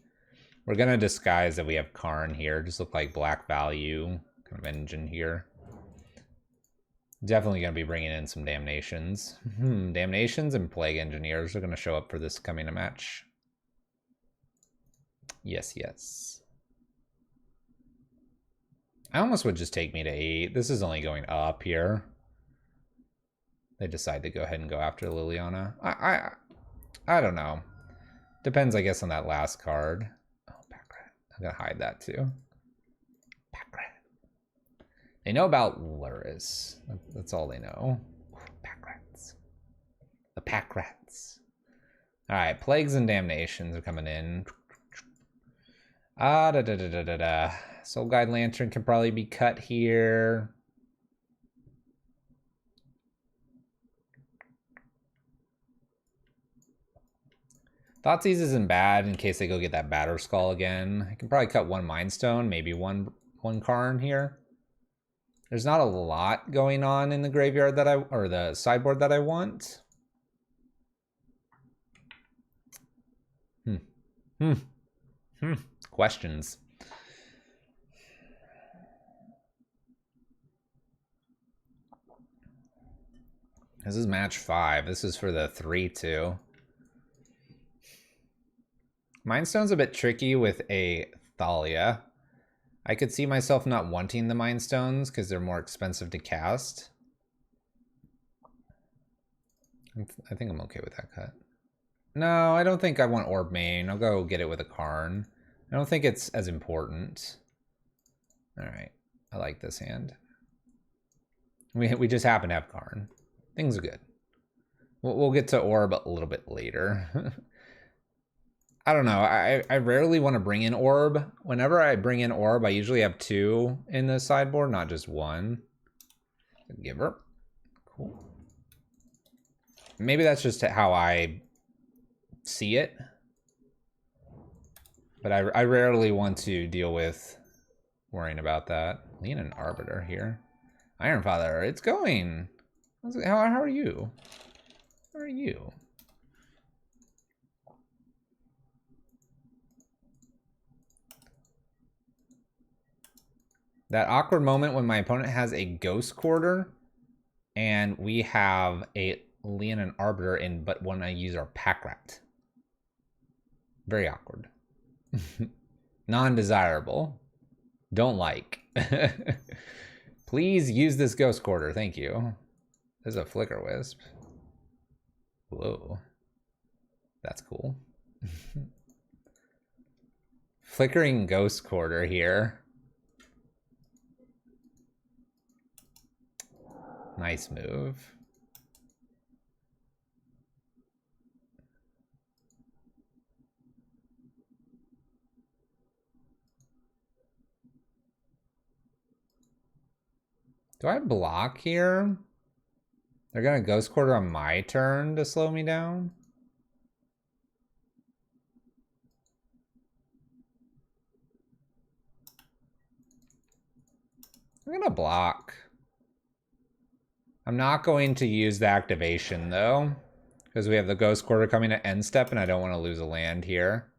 We're going to disguise that we have Karn here. Just look like black value kind of engine here. Definitely going to be bringing in some Damnations. Damnations and Plague Engineers are going to show up for this coming match. Yes, yes. I almost would just take me to 8. This is only going up here. They decide to go ahead and go after Liliana. I don't know. Depends, I guess, on that last card. Oh, Packrat. I'm going to hide that too. Packrat. They know about Luris. That's all they know. Packrats. The Packrats. Alright, Plagues and Damnations are coming in. Soul Guide Lantern can probably be cut here. Thoughtseize isn't bad in case they go get that Batter Skull again. I can probably cut one Mind Stone, maybe one Karn here. There's not a lot going on in the graveyard that or the sideboard that I want. Questions. This is match 5. This is for the 3-2. Mind Stone's a bit tricky with a Thalia. I could see myself not wanting the Mind Stones because they're more expensive to cast. I think I'm okay with that cut. No, I don't think I want Orb Main. I'll go get it with a Karn. I don't think it's as important. Alright, I like this hand. We just happen to have Karn. Things are good. We'll get to Orb a little bit later. I don't know. I rarely want to bring in Orb. Whenever I bring in Orb, I usually have 2 in the sideboard, not just 1. Giver. Cool. Maybe that's just how I see it. But I rarely want to deal with worrying about that. Lean an Arbiter here. Ironfather, it's going. How are you? How are you? That awkward moment when my opponent has a Ghost Quarter and we have a Leonin Arbiter in, but when I use our Pack Rat. Very awkward. Non-desirable. Don't like. Please use this Ghost Quarter. Thank you. There's a Flicker Wisp. Whoa. That's cool. Flickering Ghost Quarter here. Nice move. Do I block here? They're gonna Ghost Quarter on my turn to slow me down? I'm gonna block. I'm not going to use the activation though, because we have the Ghost Quarter coming at end step and I don't want to lose a land here.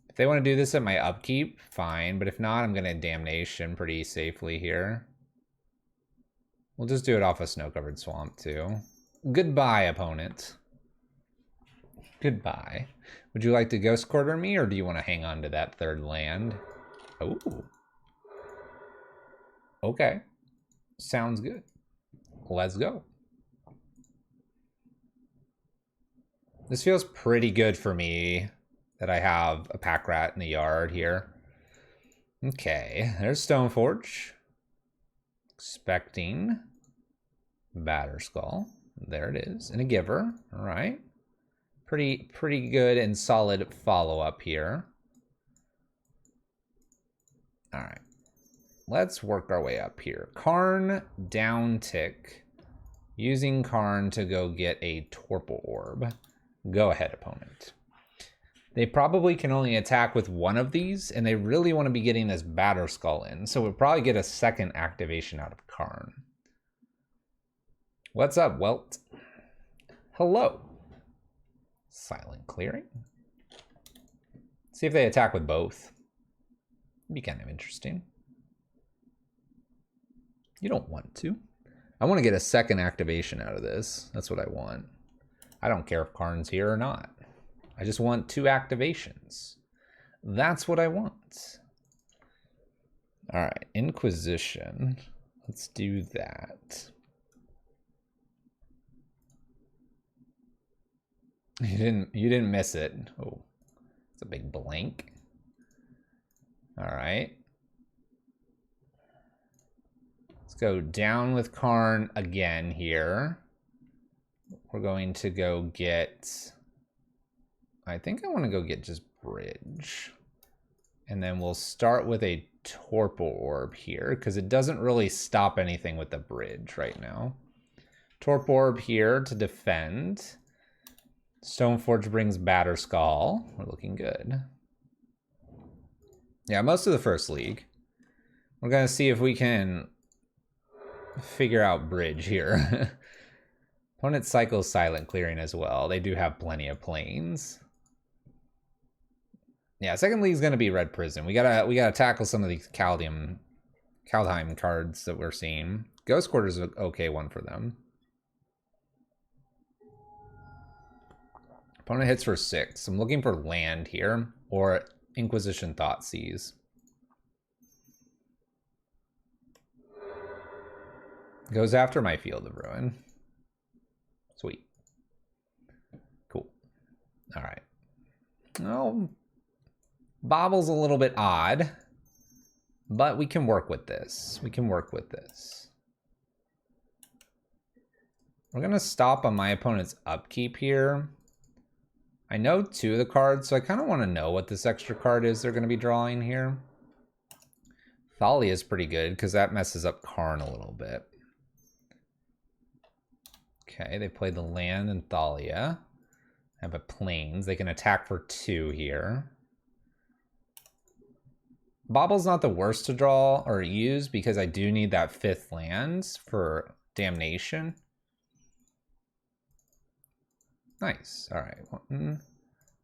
If they want to do this at my upkeep, fine, but if not, I'm gonna Damnation pretty safely here. We'll just do it off a Snow-Covered Swamp too. Goodbye, opponent. Goodbye. Would you like to Ghost Quarter me, or do you want to hang on to that third land? Oh. Okay. Sounds good. Let's go. This feels pretty good for me that I have a Pack Rat in the yard here. Okay, there's Stoneforge. Expecting Batterskull. There it is. And a Giver. All right. Pretty good and solid follow-up here. All right. Let's work our way up here. Karn down tick. Using Karn to go get a Torpor Orb. Go ahead, opponent. They probably can only attack with one of these, and they really want to be getting this Batterskull in, so we'll probably get a second activation out of Karn. What's up, Welt? Hello. Silent Clearing. See if they attack with both. It'd be kind of interesting. You don't want to. I want to get a second activation out of this. That's what I want. I don't care if Karn's here or not. I just want 2 activations. That's what I want. All right, Inquisition. Let's do that. You didn't miss it. Oh, it's a big blank. All right. Let's go down with Karn again here. We're going to go get, I think I want to go get just Bridge. And then we'll start with a Torpor Orb here, because it doesn't really stop anything with the Bridge right now. Torpor Orb here to defend. Stoneforge brings Batterskull. We're looking good. Yeah, most of the first league. We're going to see if we can figure out Bridge here. Opponent cycles Silent Clearing as well. They do have plenty of planes. Yeah, second league is going to be Red Prison. We gotta tackle some of these Kaldheim cards that we're seeing. Ghost Quarter is an okay one for them. Opponent hits for 6. I'm looking for land here, or Inquisition Thoughtseize. Goes after my Field of Ruin. Sweet. Cool. All right. Oh, Bobble's a little bit odd, but we can work with this. We can work with this. We're going to stop on my opponent's upkeep here. I know 2 of the cards, so I kind of want to know what this extra card is they're going to be drawing here. Thalia is pretty good because that messes up Karn a little bit. Okay, they played the land and Thalia. Have a plains. They can attack for 2 here. Bobble's not the worst to draw or use because I do need that 5th land for Damnation. Nice. All right. 1,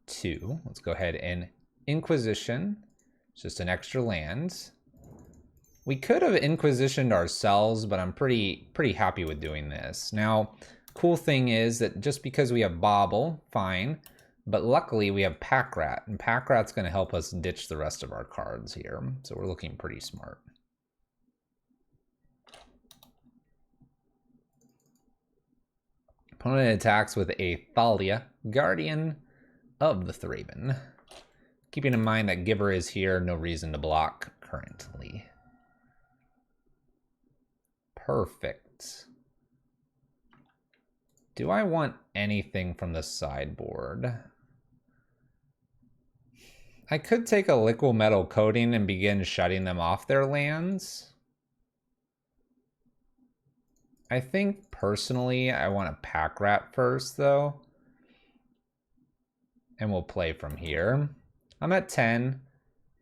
2. Let's go ahead and Inquisition. It's just an extra land. We could have Inquisitioned ourselves, but I'm pretty happy with doing this. Now, cool thing is that just because we have Bobble, fine, but luckily we have Pack Rat, and Pack Rat's going to help us ditch the rest of our cards here, so we're looking pretty smart. Opponent attacks with a Thalia, Guardian of the Thraben. Keeping in mind that Giver is here, no reason to block currently. Perfect. Do I want anything from the sideboard? I could take a Liquimetal Coating and begin shutting them off their lands. I think personally I want a Pack Rat first though. And we'll play from here. I'm at 10.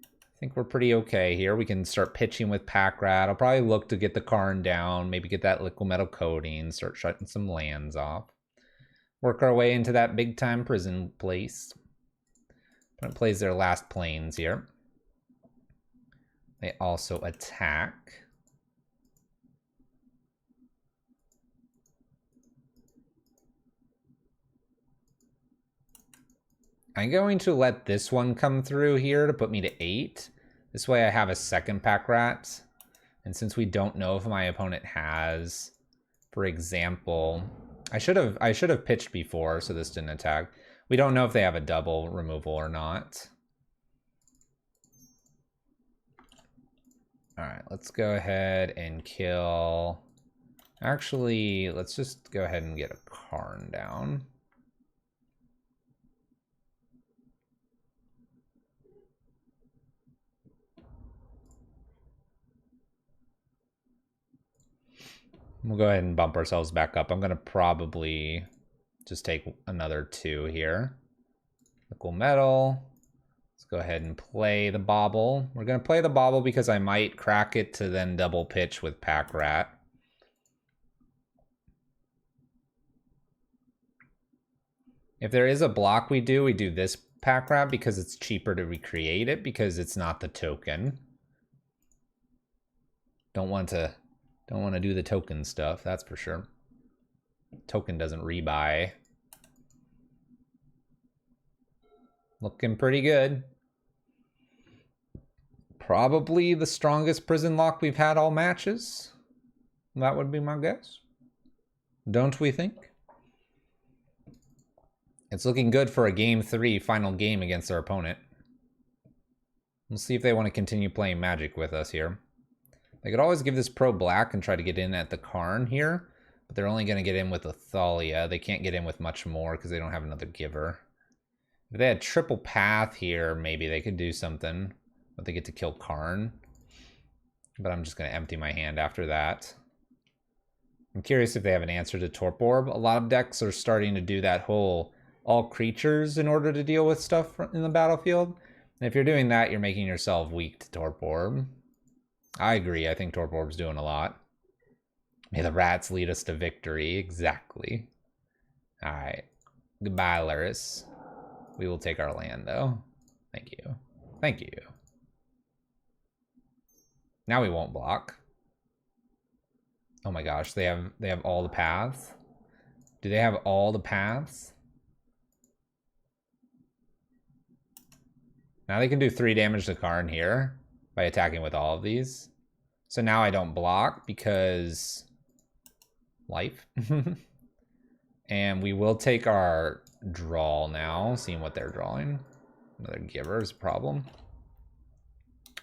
I think we're pretty okay here. We can start pitching with Pack Rat. I'll probably look to get the Karn down, maybe get that Liquimetal Coating, start shutting some lands off. Work our way into that big time prison place. Opponent plays their last planes here. They also attack. I'm going to let this one come through here to put me to 8. This way I have a second Pack Rat. And since we don't know if my opponent has, for example, I should have pitched before, so this didn't attack. We don't know if they have a double removal or not. All right, let's go ahead and kill. Actually, let's just go ahead and get a Karn down. We'll go ahead and bump ourselves back up. I'm going to probably just take another 2 here. Liquimetal. Let's go ahead and play the Bobble. We're going to play the Bobble because I might crack it to then double pitch with Pack Rat. If there is a block we do this Pack Rat because it's cheaper to recreate it because it's not the token. Don't want to do the token stuff, that's for sure. Token doesn't rebuy. Looking pretty good. Probably the strongest prison lock we've had all matches. That would be my guess. Don't we think? It's looking good for a game 3 final game against our opponent. We'll see if they want to continue playing Magic with us here. They could always give this Pro Black and try to get in at the Karn here, but they're only going to get in with a Thalia. They can't get in with much more because they don't have another Giver. If they had triple path here, maybe they could do something, but they get to kill Karn. But I'm just going to empty my hand after that. I'm curious if they have an answer to Torp Orb. A lot of decks are starting to do that whole all creatures in order to deal with stuff in the battlefield. And if you're doing that, you're making yourself weak to Torp Orb. I agree. I think Torp Orb's doing a lot. May the rats lead us to victory. Exactly. All right. Goodbye, Laris. We will take our land, though. Thank you. Thank you. Now we won't block. Oh my gosh, they have all the paths. Do they have all the paths? Now they can do 3 damage to Karn here by attacking with all of these. So now I don't block because life. And we will take our draw now, seeing what they're drawing. Another Giver is a problem.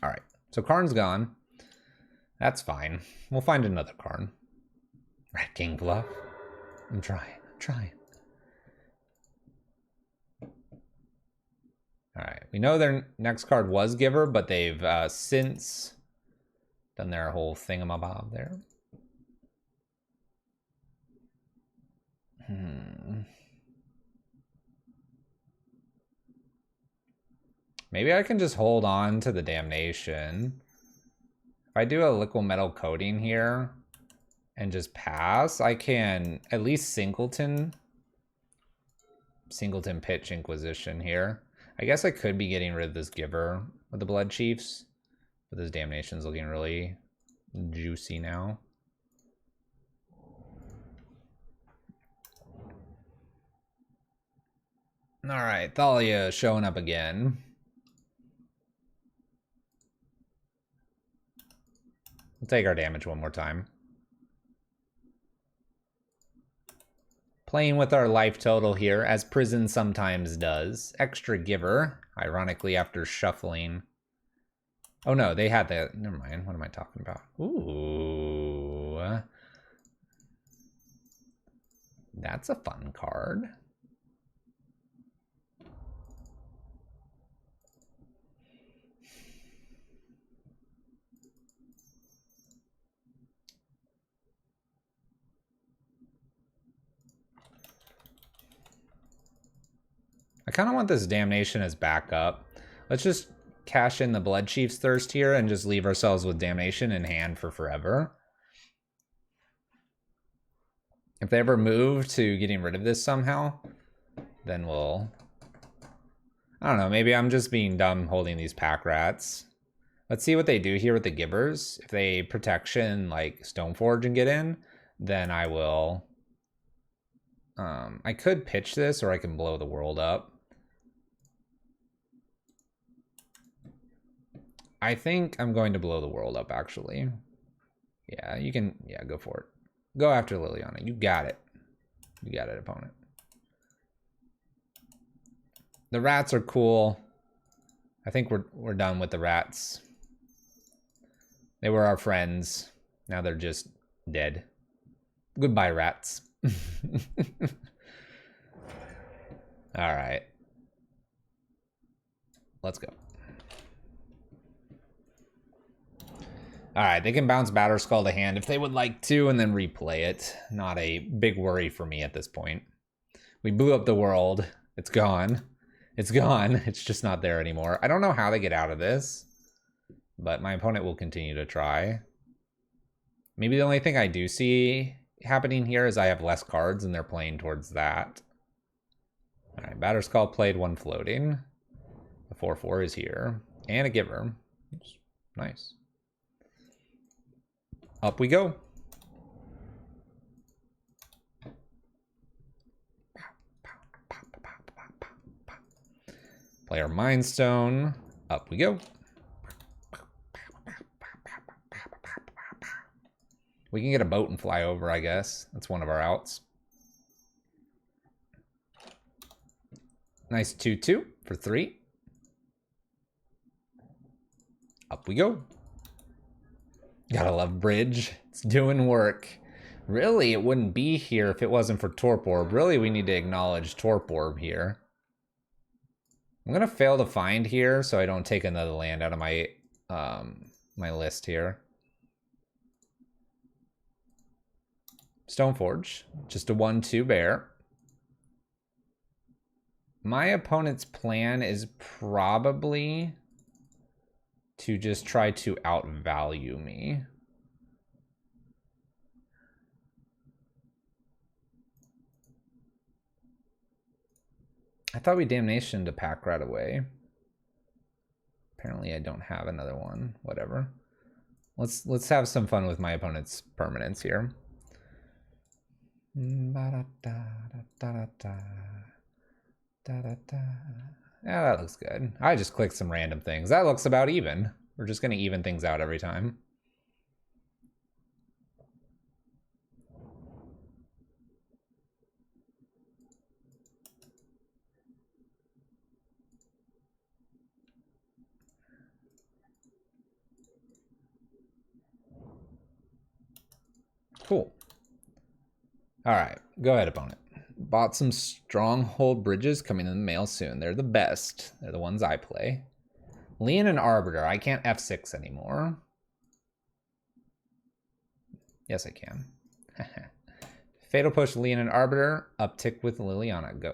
All right, so Karn's gone. That's fine. We'll find another Karn. Rat King Bluff. I'm trying. All right, we know their next card was Giver, but they've since done their whole thingamabob there. Maybe I can just hold on to the Damnation. If I do a Liquimetal Coating here and just pass, I can at least singleton pitch Inquisition here. I guess I could be getting rid of this Giver with the Blood Chiefs, but this Damnation's looking really, juicy now. All right, Thalia showing up again. We'll take our damage one more time. Playing with our life total here, as Prison sometimes does. Extra giver, ironically after shuffling. Oh no, they had the, never mind, what am I talking about? Ooh. That's a fun card. I kind of want this Damnation as backup. Let's just cash in the Blood Chief's Thirst here and just leave ourselves with Damnation in hand for forever. If they ever move to getting rid of this somehow, then we'll... I don't know, maybe I'm just being dumb holding these pack rats. Let's see what they do here with the Givers. If they protection like Stoneforge and get in, then I will... I could pitch this or I can blow the world up. I think I'm going to blow the world up, actually. Yeah, you can... Yeah, go for it. Go after Liliana. You got it. You got it, opponent. The rats are cool. I think we're done with the rats. They were our friends. Now they're just dead. Goodbye, rats. All right. Let's go. All right, they can bounce Batterskull to hand if they would like to and then replay it. Not a big worry for me at this point. We blew up the world. It's gone. It's gone. It's just not there anymore. I don't know how they get out of this, but my opponent will continue to try. Maybe the only thing I do see happening here is I have less cards and they're playing towards that. All right, Batterskull played one floating. The 4/4 is here. And a giver. Oops, nice. Up we go. Play our Mind Stone. Up we go. We can get a boat and fly over, I guess. That's one of our outs. Nice 2/2 for 3. Up we go. Gotta love Bridge. It's doing work. Really, it wouldn't be here if it wasn't for Torp Orb. Really, we need to acknowledge Torp Orb here. I'm gonna fail to find here so I don't take another land out of my my list here. Stoneforge, just a 1/2 bear. My opponent's plan is probably to just try to outvalue me. I thought we Damnation to pack right away. Apparently I don't have another one. Whatever. Let's have some fun with my opponent's permanents here. Yeah, that looks good. I just clicked some random things. That looks about even. We're just going to even things out every time. Cool. All right, go ahead, opponent. Bought some Stronghold Bridges coming in the mail soon. They're the best. They're the ones I play. Leonin Arbiter. I can't F6 anymore. Yes, I can. Fatal Push Leonin Arbiter. Uptick with Liliana. Go.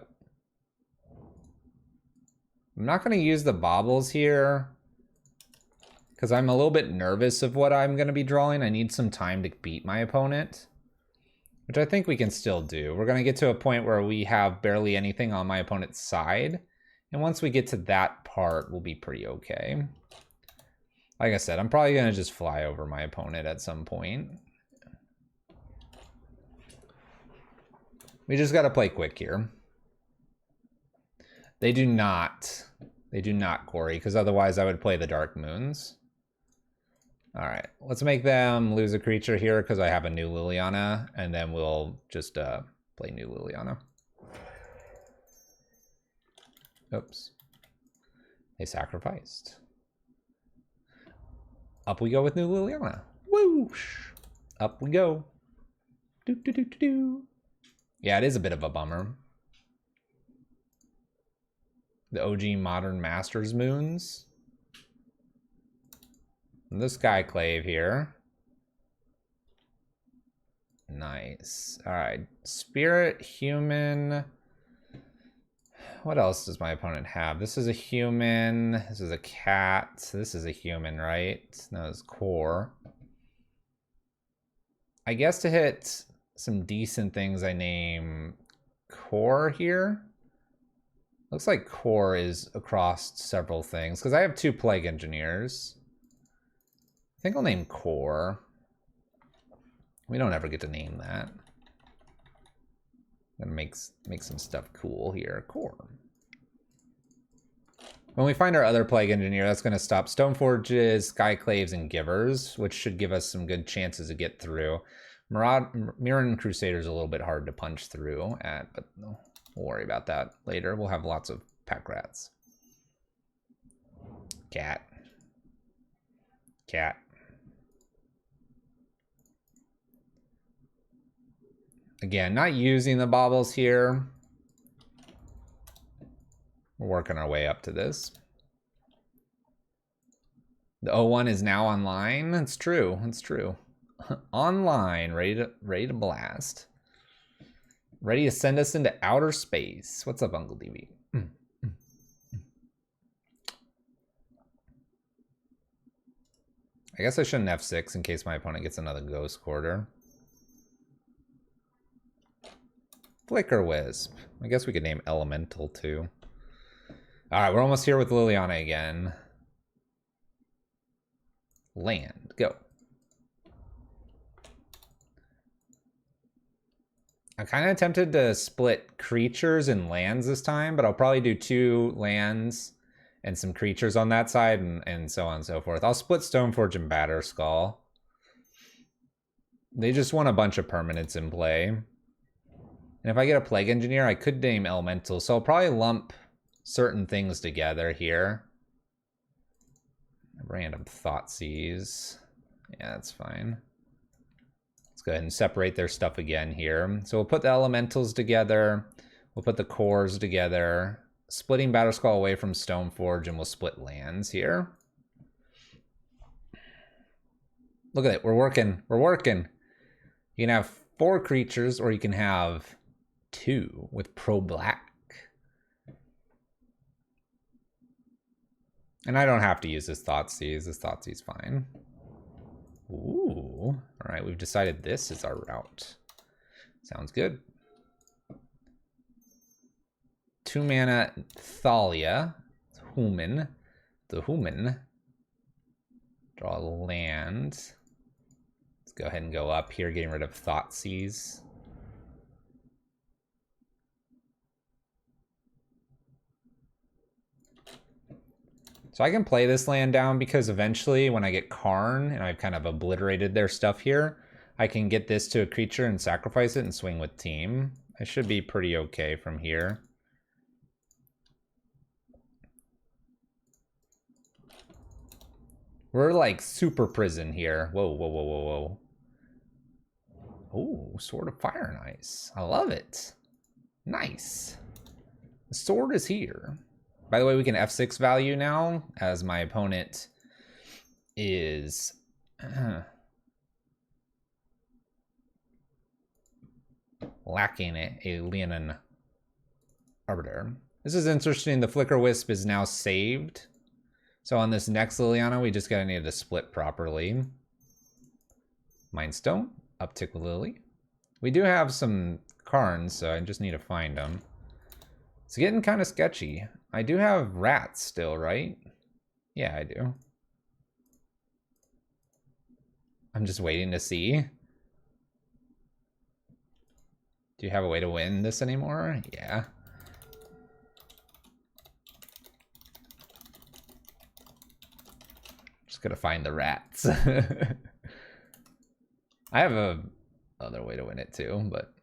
I'm not going to use the baubles here because I'm a little bit nervous of what I'm going to be drawing. I need some time to beat my opponent, which I think we can still do. We're going to get to a point where we have barely anything on my opponent's side. And once we get to that part, we'll be pretty okay. Like I said, I'm probably going to just fly over my opponent at some point. We just got to play quick here. They do not, Corey, because otherwise I would play the Dark Moons. All right, let's make them lose a creature here because I have a new Liliana, and then we'll just play new Liliana. Oops. They sacrificed. Up we go with new Liliana. Whoosh! Up we go. Do, do, do, do, do. Yeah, it is a bit of a bummer. The OG Modern Masters Moons. And the Skyclave here. Nice. All right. Spirit, human. What else does my opponent have? This is a human. This is a cat. This is a human, right? No, it's core. I guess to hit some decent things, I name core here. Looks like core is across several things because I have 2 Plague Engineers. I think I'll name core. We don't ever get to name that. Gonna make some stuff cool here. Core. When we find our other Plague Engineer, that's gonna stop Stoneforges, Skyclaves, and Givers, which should give us some good chances to get through. Mirran Crusader is a little bit hard to punch through at, but we'll worry about that later. We'll have lots of pack rats. Cat. Cat. Again, not using the baubles here. We're working our way up to this. The O1 is now online. That's true. That's true. Online, ready to blast. Ready to send us into outer space. What's up, Uncle DB? I guess I shouldn't F6 in case my opponent gets another Ghost Quarter. Flicker Wisp. I guess we could name Elemental too. Alright, we're almost here with Liliana again. Land, go. I'm kind of tempted to split creatures and lands this time, but I'll probably do 2 lands and some creatures on that side and so on and so forth. I'll split Stoneforge and Batterskull. They just want a bunch of permanents in play. And if I get a Plague Engineer, I could name Elemental, so I'll probably lump certain things together here. Random Thoughtseize. Yeah, that's fine. Let's go ahead and separate their stuff again here. So we'll put the Elementals together. We'll put the cores together. Splitting Batterskull away from Stoneforge, and we'll split lands here. Look at it. We're working. We're working. You can have 4 creatures, or you can have 2 with Pro Black. And I don't have to use this Thoughtseize. This Thoughtseize is fine. Ooh. All right, we've decided this is our route. Sounds good. 2 mana Thalia. Human. The Human. Draw a land. Let's go ahead and go up here, getting rid of Thoughtseize. So I can play this land down because eventually when I get Karn and I've kind of obliterated their stuff here, I can get this to a creature and sacrifice it and swing with team. I should be pretty okay from here. We're like super prison here. Whoa, whoa, whoa, whoa, whoa. Ooh, Sword of Fire and Ice. I love it. Nice. The sword is here. By the way, we can F6 value now, as my opponent is lacking a Leonin Arbiter. This is interesting. The Flicker Wisp is now saved. So on this next Liliana, we just gotta need to split properly. Mindstone, Uptick Lily. We do have some Karns, so I just need to find them. It's getting kind of sketchy. I do have rats still, right? Yeah, I do. I'm just waiting to see. Do you have a way to win this anymore? Yeah. Just gotta find the rats. I have a other way to win it too, but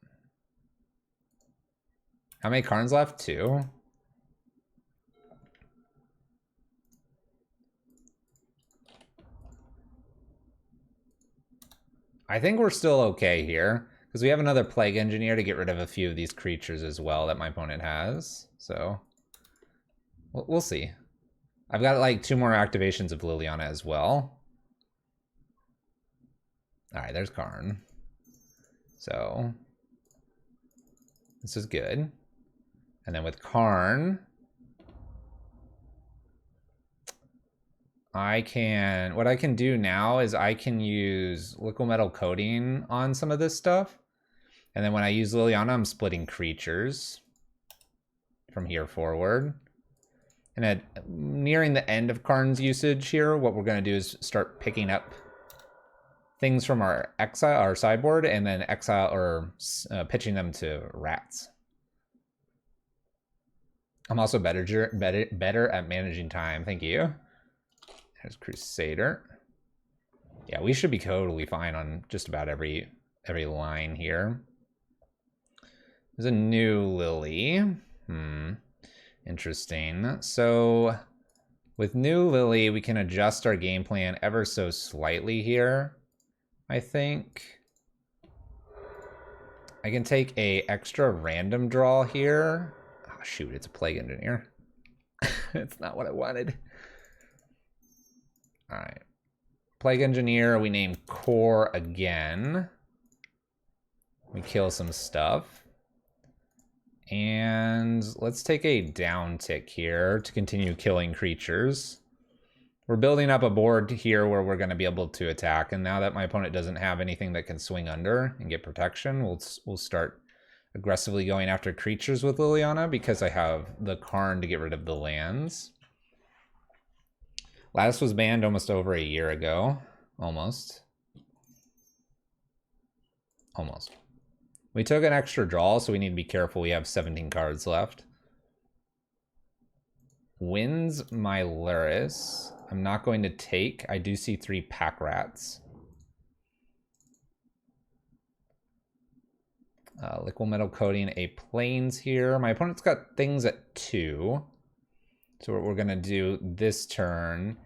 how many cards left? 2. I think we're still okay here because we have another Plague Engineer to get rid of a few of these creatures as well that my opponent has. So we'll see. I've got like 2 more activations of Liliana as well. All right, there's Karn. So this is good. And then with Karn, what I can do now is I can use Liquimetal Coating on some of this stuff. And then when I use Liliana, I'm splitting creatures from here forward. And at nearing the end of Karn's usage here, what we're gonna do is start picking up things from our exile, our sideboard, and then exile or pitching them to rats. I'm also better at managing time. Thank you. There's Crusader. Yeah, we should be totally fine on just about every line here. There's a new Lily. Interesting. So with new Lily, we can adjust our game plan ever so slightly here, I think. I can take a extra random draw here. Oh, shoot, it's a Plague Engineer. It's not what I wanted. All right. Plague Engineer, we name Core again. We kill some stuff. And let's take a down tick here to continue killing creatures. We're building up a board here where we're going to be able to attack. And now that my opponent doesn't have anything that can swing under and get protection, we'll start aggressively going after creatures with Liliana because I have the Karn to get rid of the lands. Lattice was banned almost over a year ago. Almost. We took an extra draw, so we need to be careful. We have 17 cards left. Wins my Luris. I'm not going to take. I do see 3 pack rats. Liquimetal Coating a Plains here. My opponent's got things at 2. So what we're going to do this turn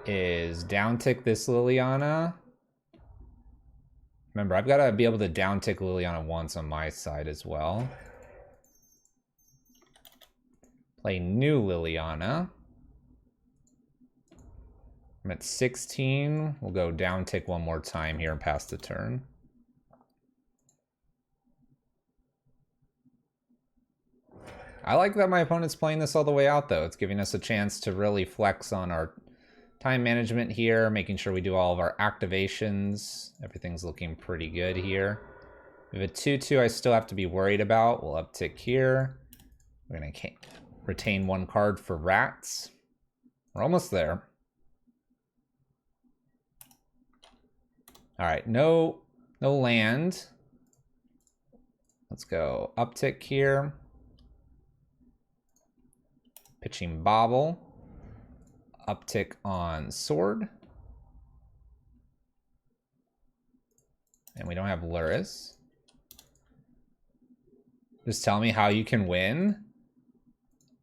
is downtick this Liliana. Remember, I've got to be able to downtick Liliana once on my side as well. Play new Liliana. I'm at 16. We'll go downtick one more time here and pass the turn. I like that my opponent's playing this all the way out, though. It's giving us a chance to really flex on our time management here, making sure we do all of our activations. Everything's looking pretty good here. We have a 2/2 I still have to be worried about. We'll uptick here. We're going to retain 1 card for rats. We're almost there. All right, no land. Let's go uptick here. Pitching Bobble. Uptick on Sword. And we don't have Luris. Just tell me how you can win.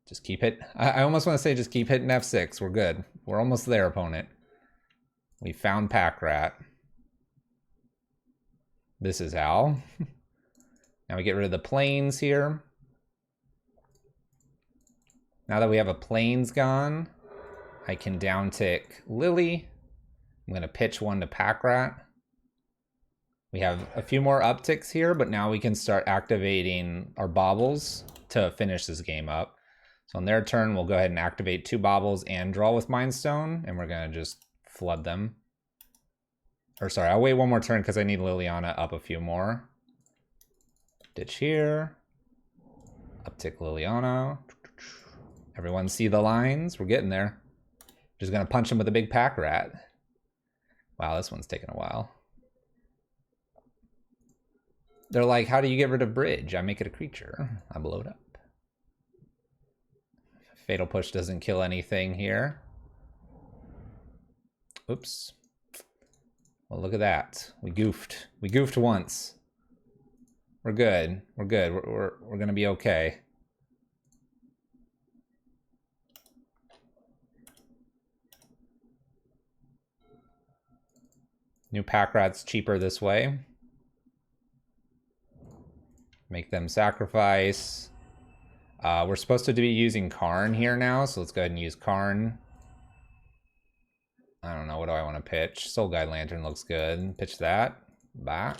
Just keep it. I almost want to say just keep hitting F6. We're good. We're almost there, opponent. We found Pack Rat. This is how. Now we get rid of the Plains here. Now that we have a Plains gone, I can downtick Lily. I'm going to pitch 1 to Pack Rat. We have a few more upticks here, but now we can start activating our Baubles to finish this game up. So on their turn, we'll go ahead and activate 2 Baubles and draw with Mind Stone, and we're going to just flood them. Or sorry, I'll wait one more turn because I need Liliana up a few more. Ditch here. Uptick Liliana. Everyone see the lines? We're getting there. Just gonna punch him with a big Pack Rat. Wow, this one's taking a while. They're like, how do you get rid of bridge? I make it a creature. I blow it up. Fatal Push doesn't kill anything here. Oops. Well, look at that. We goofed. We goofed once. We're good. We're good. We're gonna be okay. New pack rats cheaper this way. Make them sacrifice. We're supposed to be using Karn here now, so let's go ahead and use Karn. I don't know, what do I want to pitch? Soul Guide Lantern looks good. Pitch that. Bye.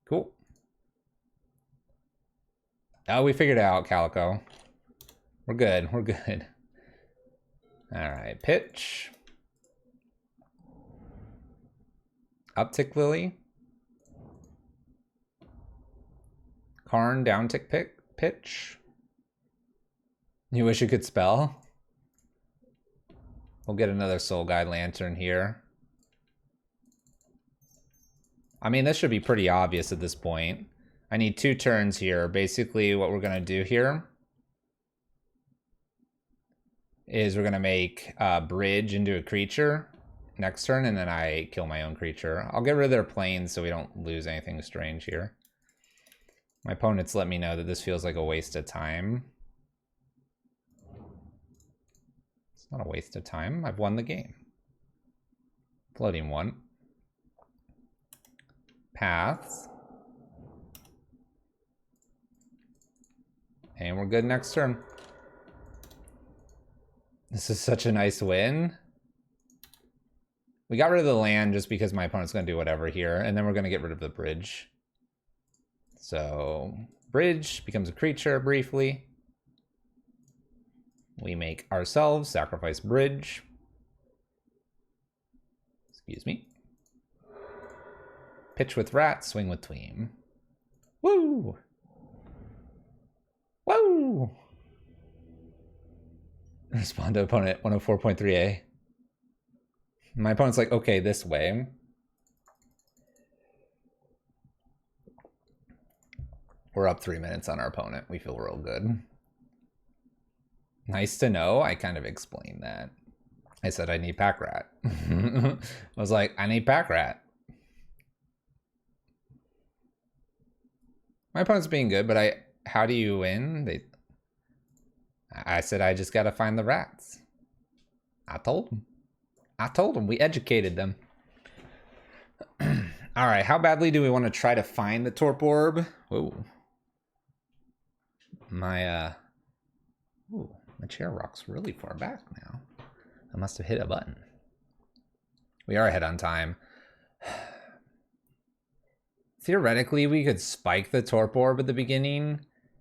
Cool. Oh, we figured it out, Calico. We're good. We're good. All right, pitch. Uptick Lily. Karn downtick pitch. You wish you could spell? We'll get another Soul Guide Lantern here. I mean, this should be pretty obvious at this point. I need 2 turns here. Basically, what we're going to do here is we're going to make Bridge into a creature next turn, and then I kill my own creature. I'll get rid of their planes so we don't lose anything strange here. My opponents let me know that this feels like a waste of time. It's not a waste of time. I've won the game. Floating 1. Paths. And we're good next turn. This is such a nice win. We got rid of the land just because my opponent's going to do whatever here, and then we're going to get rid of the bridge. So, bridge becomes a creature briefly. We make ourselves sacrifice bridge. Excuse me. Pitch with rat, swing with tweem. Woo! Woo! Respond to opponent 104.3a. My opponent's like, okay, this way. We're up 3 minutes on our opponent. We feel real good. Nice to know. I kind of explained that. I said I need pack rat. I was like, I need pack rat. My opponent's being good, but how do you win? I said I just gotta find the rats. I told them. We educated them. All right, how badly do we want to try to find the Torp Orb? Whoa. My chair rocks really far back now. I must have hit a button. We are ahead on time. Theoretically, we could spike the Torp Orb at the beginning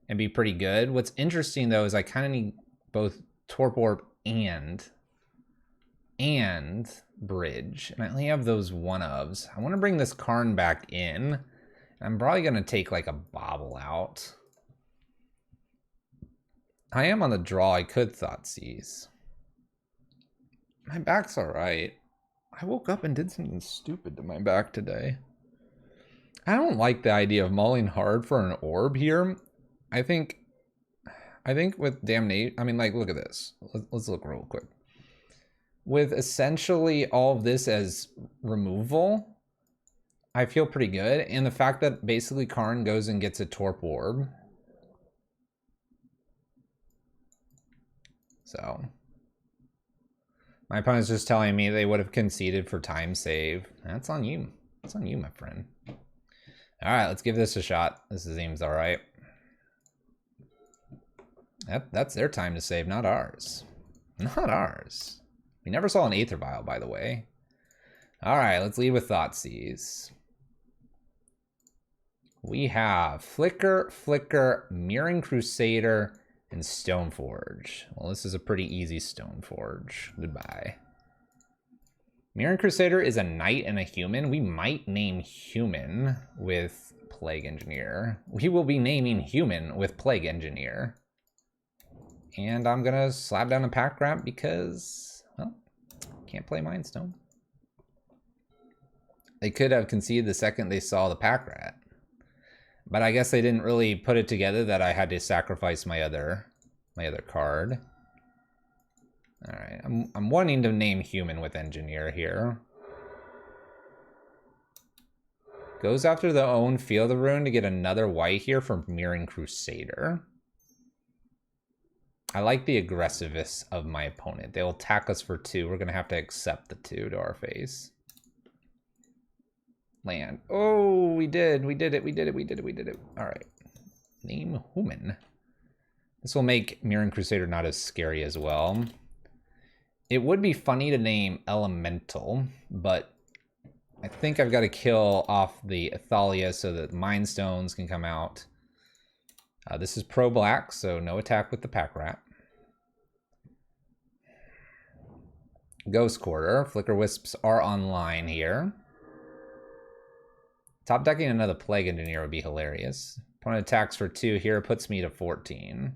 and be pretty good. What's interesting, though, is I kind of need both Torp Orb and bridge. And I only have those one-ofs. I want to bring this Karn back in. I'm probably going to take, like, a Bobble out. I am on the draw. I could Thoughtseize. My back's alright. I woke up and did something stupid to my back today. I don't like the idea of mulling hard for an orb here. I think with Damnation, I mean, like, look at this. Let's look real quick. With essentially all of this as removal, I feel pretty good. And the fact that basically Karn goes and gets a Torp Orb. So, my opponent's just telling me they would have conceded for time save. That's on you. That's on you, my friend. All right, let's give this a shot. This seems all right. That's their time to save, not ours. Not ours. We never saw an Aether Vial, by the way. All right, let's lead with Thoughtseize. We have Flicker, Mirroring Crusader, and Stoneforge. Well, this is a pretty easy Stoneforge. Goodbye. Mirroring Crusader is a knight and a human. We might name human with Plague Engineer. We will be naming human with Plague Engineer. And I'm gonna slap down a pack rat because, well, can't play Mind Stone. They could have conceded the second they saw the pack rat. But I guess they didn't really put it together that I had to sacrifice my other card. All right, I'm wanting to name human with engineer here. Goes after the own Field of Ruin to get another white here from Mirran Crusader. I like the aggressiveness of my opponent. They'll attack us for 2. We're gonna have to accept the 2 to our face. Land. Oh, we did it. All right. Name human. This will make Mirran Crusader not as scary as well. It would be funny to name Elemental, but I think I've got to kill off the Athalia so that Mind Stones can come out. This is pro-black, so no attack with the pack rat. Ghost Quarter. Flicker Wisps are online here. Top decking another Plague Engineer would be hilarious. Opponent attacks for 2 here, puts me to 14.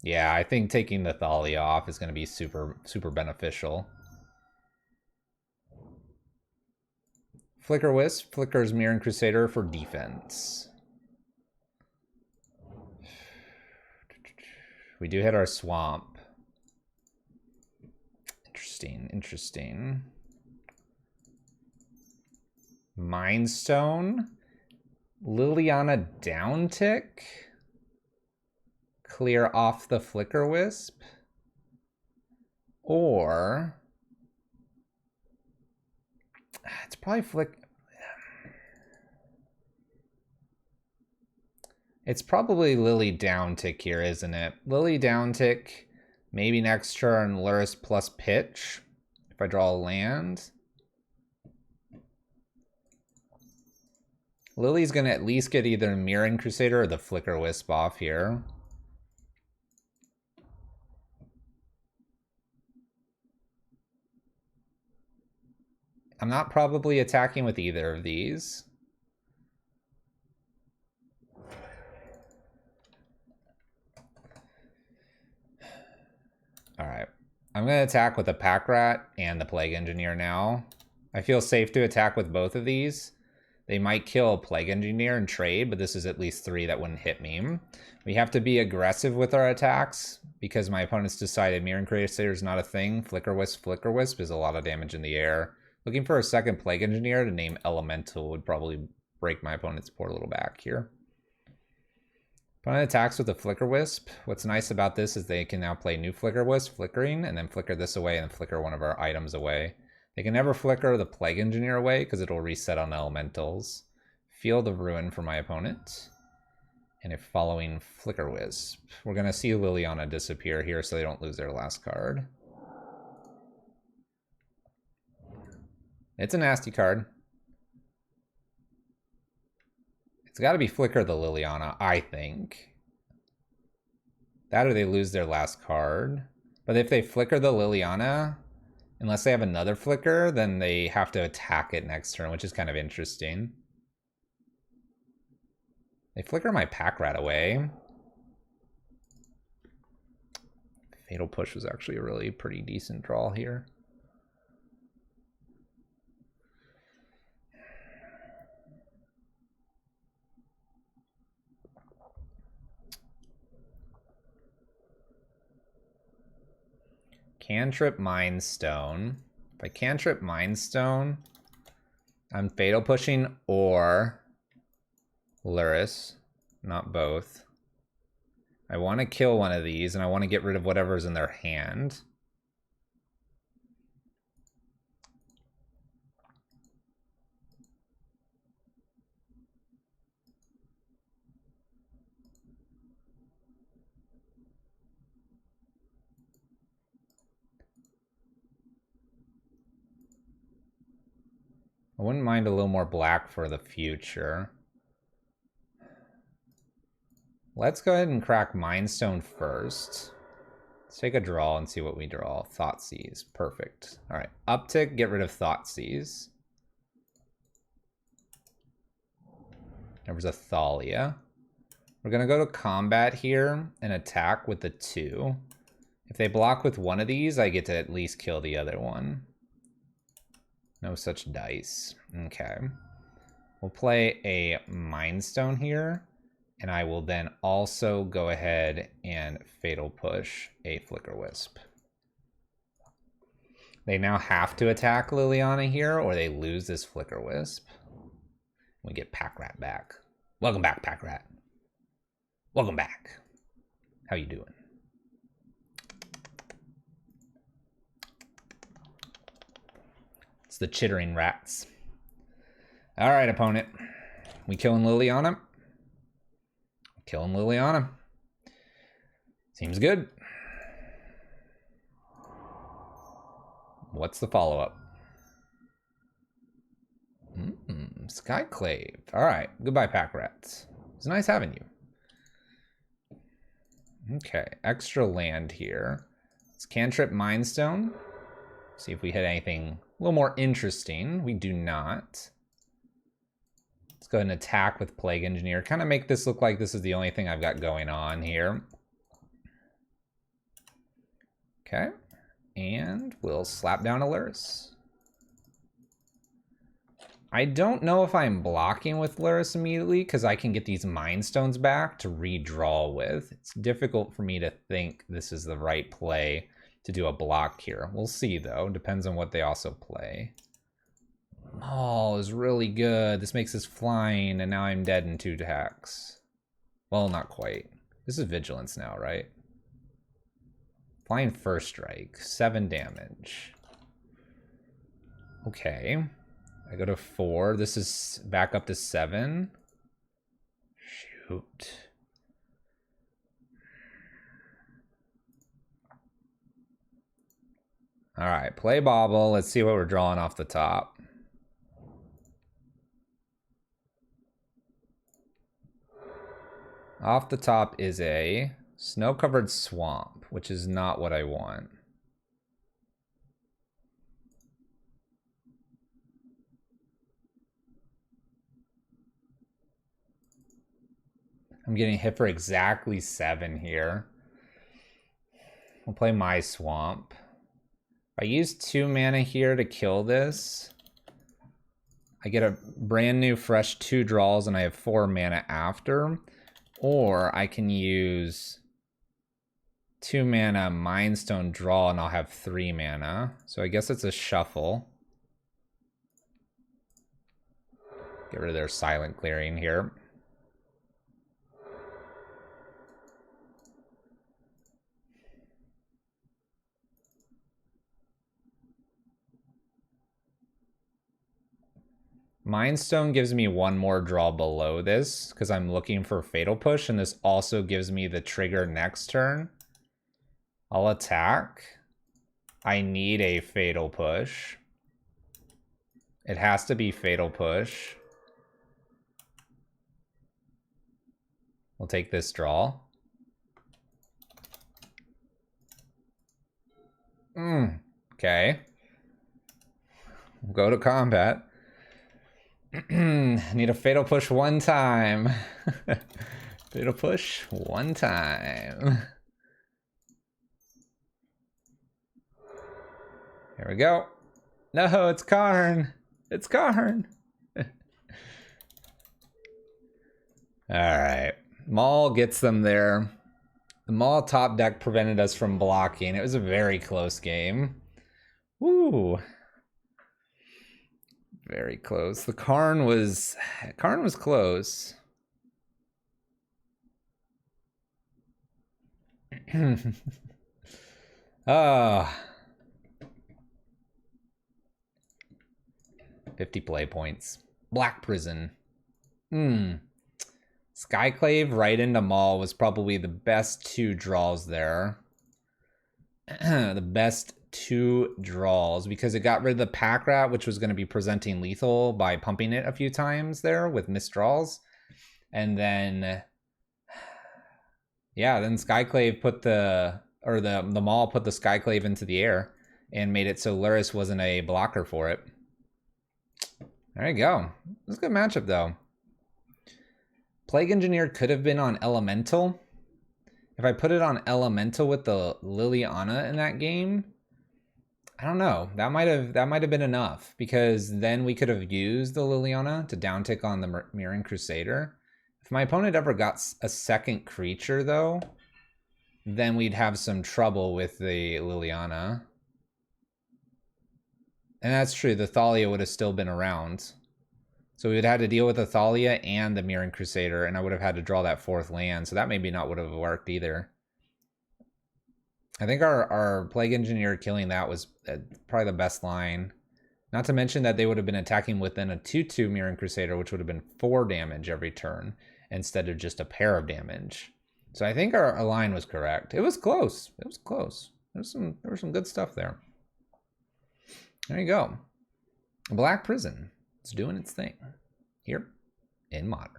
Yeah, I think taking the Thalia off is going to be super beneficial. Flicker Wisp flickers Mirran Crusader for defense. We do hit our swamp. Interesting. Mind Stone. Liliana downtick. Clear off the Flicker Wisp. Or it's probably It's probably Lily downtick here, isn't it? Lily downtick. Maybe next turn Lurrus plus pitch. If I draw a land. Lily's gonna at least get either Mirran Crusader or the Flicker Wisp off here. I'm not probably attacking with either of these. All right, I'm gonna attack with the Pack Rat and the Plague Engineer now. I feel safe to attack with both of these. They might kill Plague Engineer and trade, but this is at least 3 that wouldn't hit me. We have to be aggressive with our attacks because my opponent's decided Mirran Crusader is not a thing. Flicker Wisp is a lot of damage in the air. Looking for a second Plague Engineer to name Elemental would probably break my opponent's poor little back here. Opponent attacks with a Flicker Wisp. What's nice about this is they can now play new Flicker Wisp, flickering, and then flicker this away and flicker one of our items away. They can never flicker the Plague Engineer away because it'll reset on elementals. Field of Ruin for my opponent. And a following Flicker Wisp. We're going to see Liliana disappear here so they don't lose their last card. It's a nasty card. It's got to be Flicker the Liliana, I think. That or they lose their last card. But if they flicker the Liliana, unless they have another flicker, then they have to attack it next turn, which is kind of interesting. They flicker my Pack Rat away. Fatal Push was actually a really pretty decent draw here. Cantrip Mind Stone. If I cantrip Mind Stone, I'm Fatal Pushing or Lurrus, not both. I want to kill one of these, and I want to get rid of whatever's in their hand. I wouldn't mind a little more black for the future. Let's go ahead and crack Mind Stone first. Let's take a draw and see what we draw. Thoughtseize. Perfect. All right. Uptick, get rid of Thoughtseize. There was a Thalia. We're going to go to combat here and attack with the 2. If they block with one of these, I get to at least kill the other one. No such dice. Okay. We'll play a Mind Stone here, and I will then also go ahead and Fatal Push a Flicker Wisp. They now have to attack Liliana here, or they lose this Flicker Wisp. We get Pack Rat back. Welcome back, Pack Rat. Welcome back. How you doing? It's the chittering rats. All right, opponent. We killing Liliana? Killing Liliana. Seems good. What's the follow-up? Skyclave. All right. Goodbye, Pack Rats. It's nice having you. Okay. Extra land here. Let's cantrip Mind Stone. See if we hit anything a little more interesting. We do not. Let's go ahead and attack with Plague Engineer. Kind of make this look like this is the only thing I've got going on here. Okay. And we'll slap down Lurrus. I don't know if I'm blocking with Lurrus immediately because I can get these Mind Stones back to redraw with. It's difficult for me to think this is the right play to do a block here. We'll see though. Depends on what they also play. Maul is really good. This makes us flying, and now I'm dead in 2 attacks. Well, not quite. This is Vigilance now, right? Flying First Strike, 7 damage. Okay. I go to 4. This is back up to 7. Shoot. All right, play Bobble. Let's see what we're drawing off the top. Off the top is a snow-covered swamp, which is not what I want. I'm getting hit for exactly 7 here. We'll play my swamp. If I use 2 mana here to kill this, I get a brand new fresh 2 draws and I have 4 mana after. Or I can use 2 mana Mind Stone draw and I'll have 3 mana. So I guess it's a shuffle. Get rid of their silent clearing here. Mind Stone gives me 1 more draw below this because I'm looking for Fatal Push, and this also gives me the trigger next turn. I'll attack. I need a Fatal Push. It has to be Fatal Push. We'll take this draw. Okay. We'll go to combat. Need a Fatal Push 1 time. Fatal Push 1 time. Here we go. No, it's Karn. It's Karn. All right. Maul gets them there. The Maul top deck prevented us from blocking. It was a very close game. Woo. Very close. The Karn was close. Ah. 50 play points. Black Prison. Skyclave right into Maul was probably the best 2 draws there. The best 2 draws because it got rid of the Pack Rat, which was going to be presenting lethal by pumping it a few times there with missed draws. And then, yeah, then Skyclave put the Maul put the Skyclave into the air and made it so Lurrus wasn't a blocker for it. There you go. It was a good matchup though. Plague Engineer could have been on Elemental. If I put it on Elemental with the Liliana in that game, I don't know. That might have been enough, because then we could have used the Liliana to downtick on the Mirren Crusader. If my opponent ever got a second creature, though, then we'd have some trouble with the Liliana. And that's true. The Thalia would have still been around. So we would have had to deal with the Thalia and the Mirren Crusader, and I would have had to draw that fourth land. So that maybe not would have worked either. I think our Plague Engineer killing that was probably the best line. Not to mention that they would have been attacking within a 2/2 Mirren Crusader, which would have been 4 damage every turn instead of just a pair of damage. So I think our line was correct. It was close. It was close. There was some good stuff there. There you go. Black Prison. It's doing its thing here in Modern.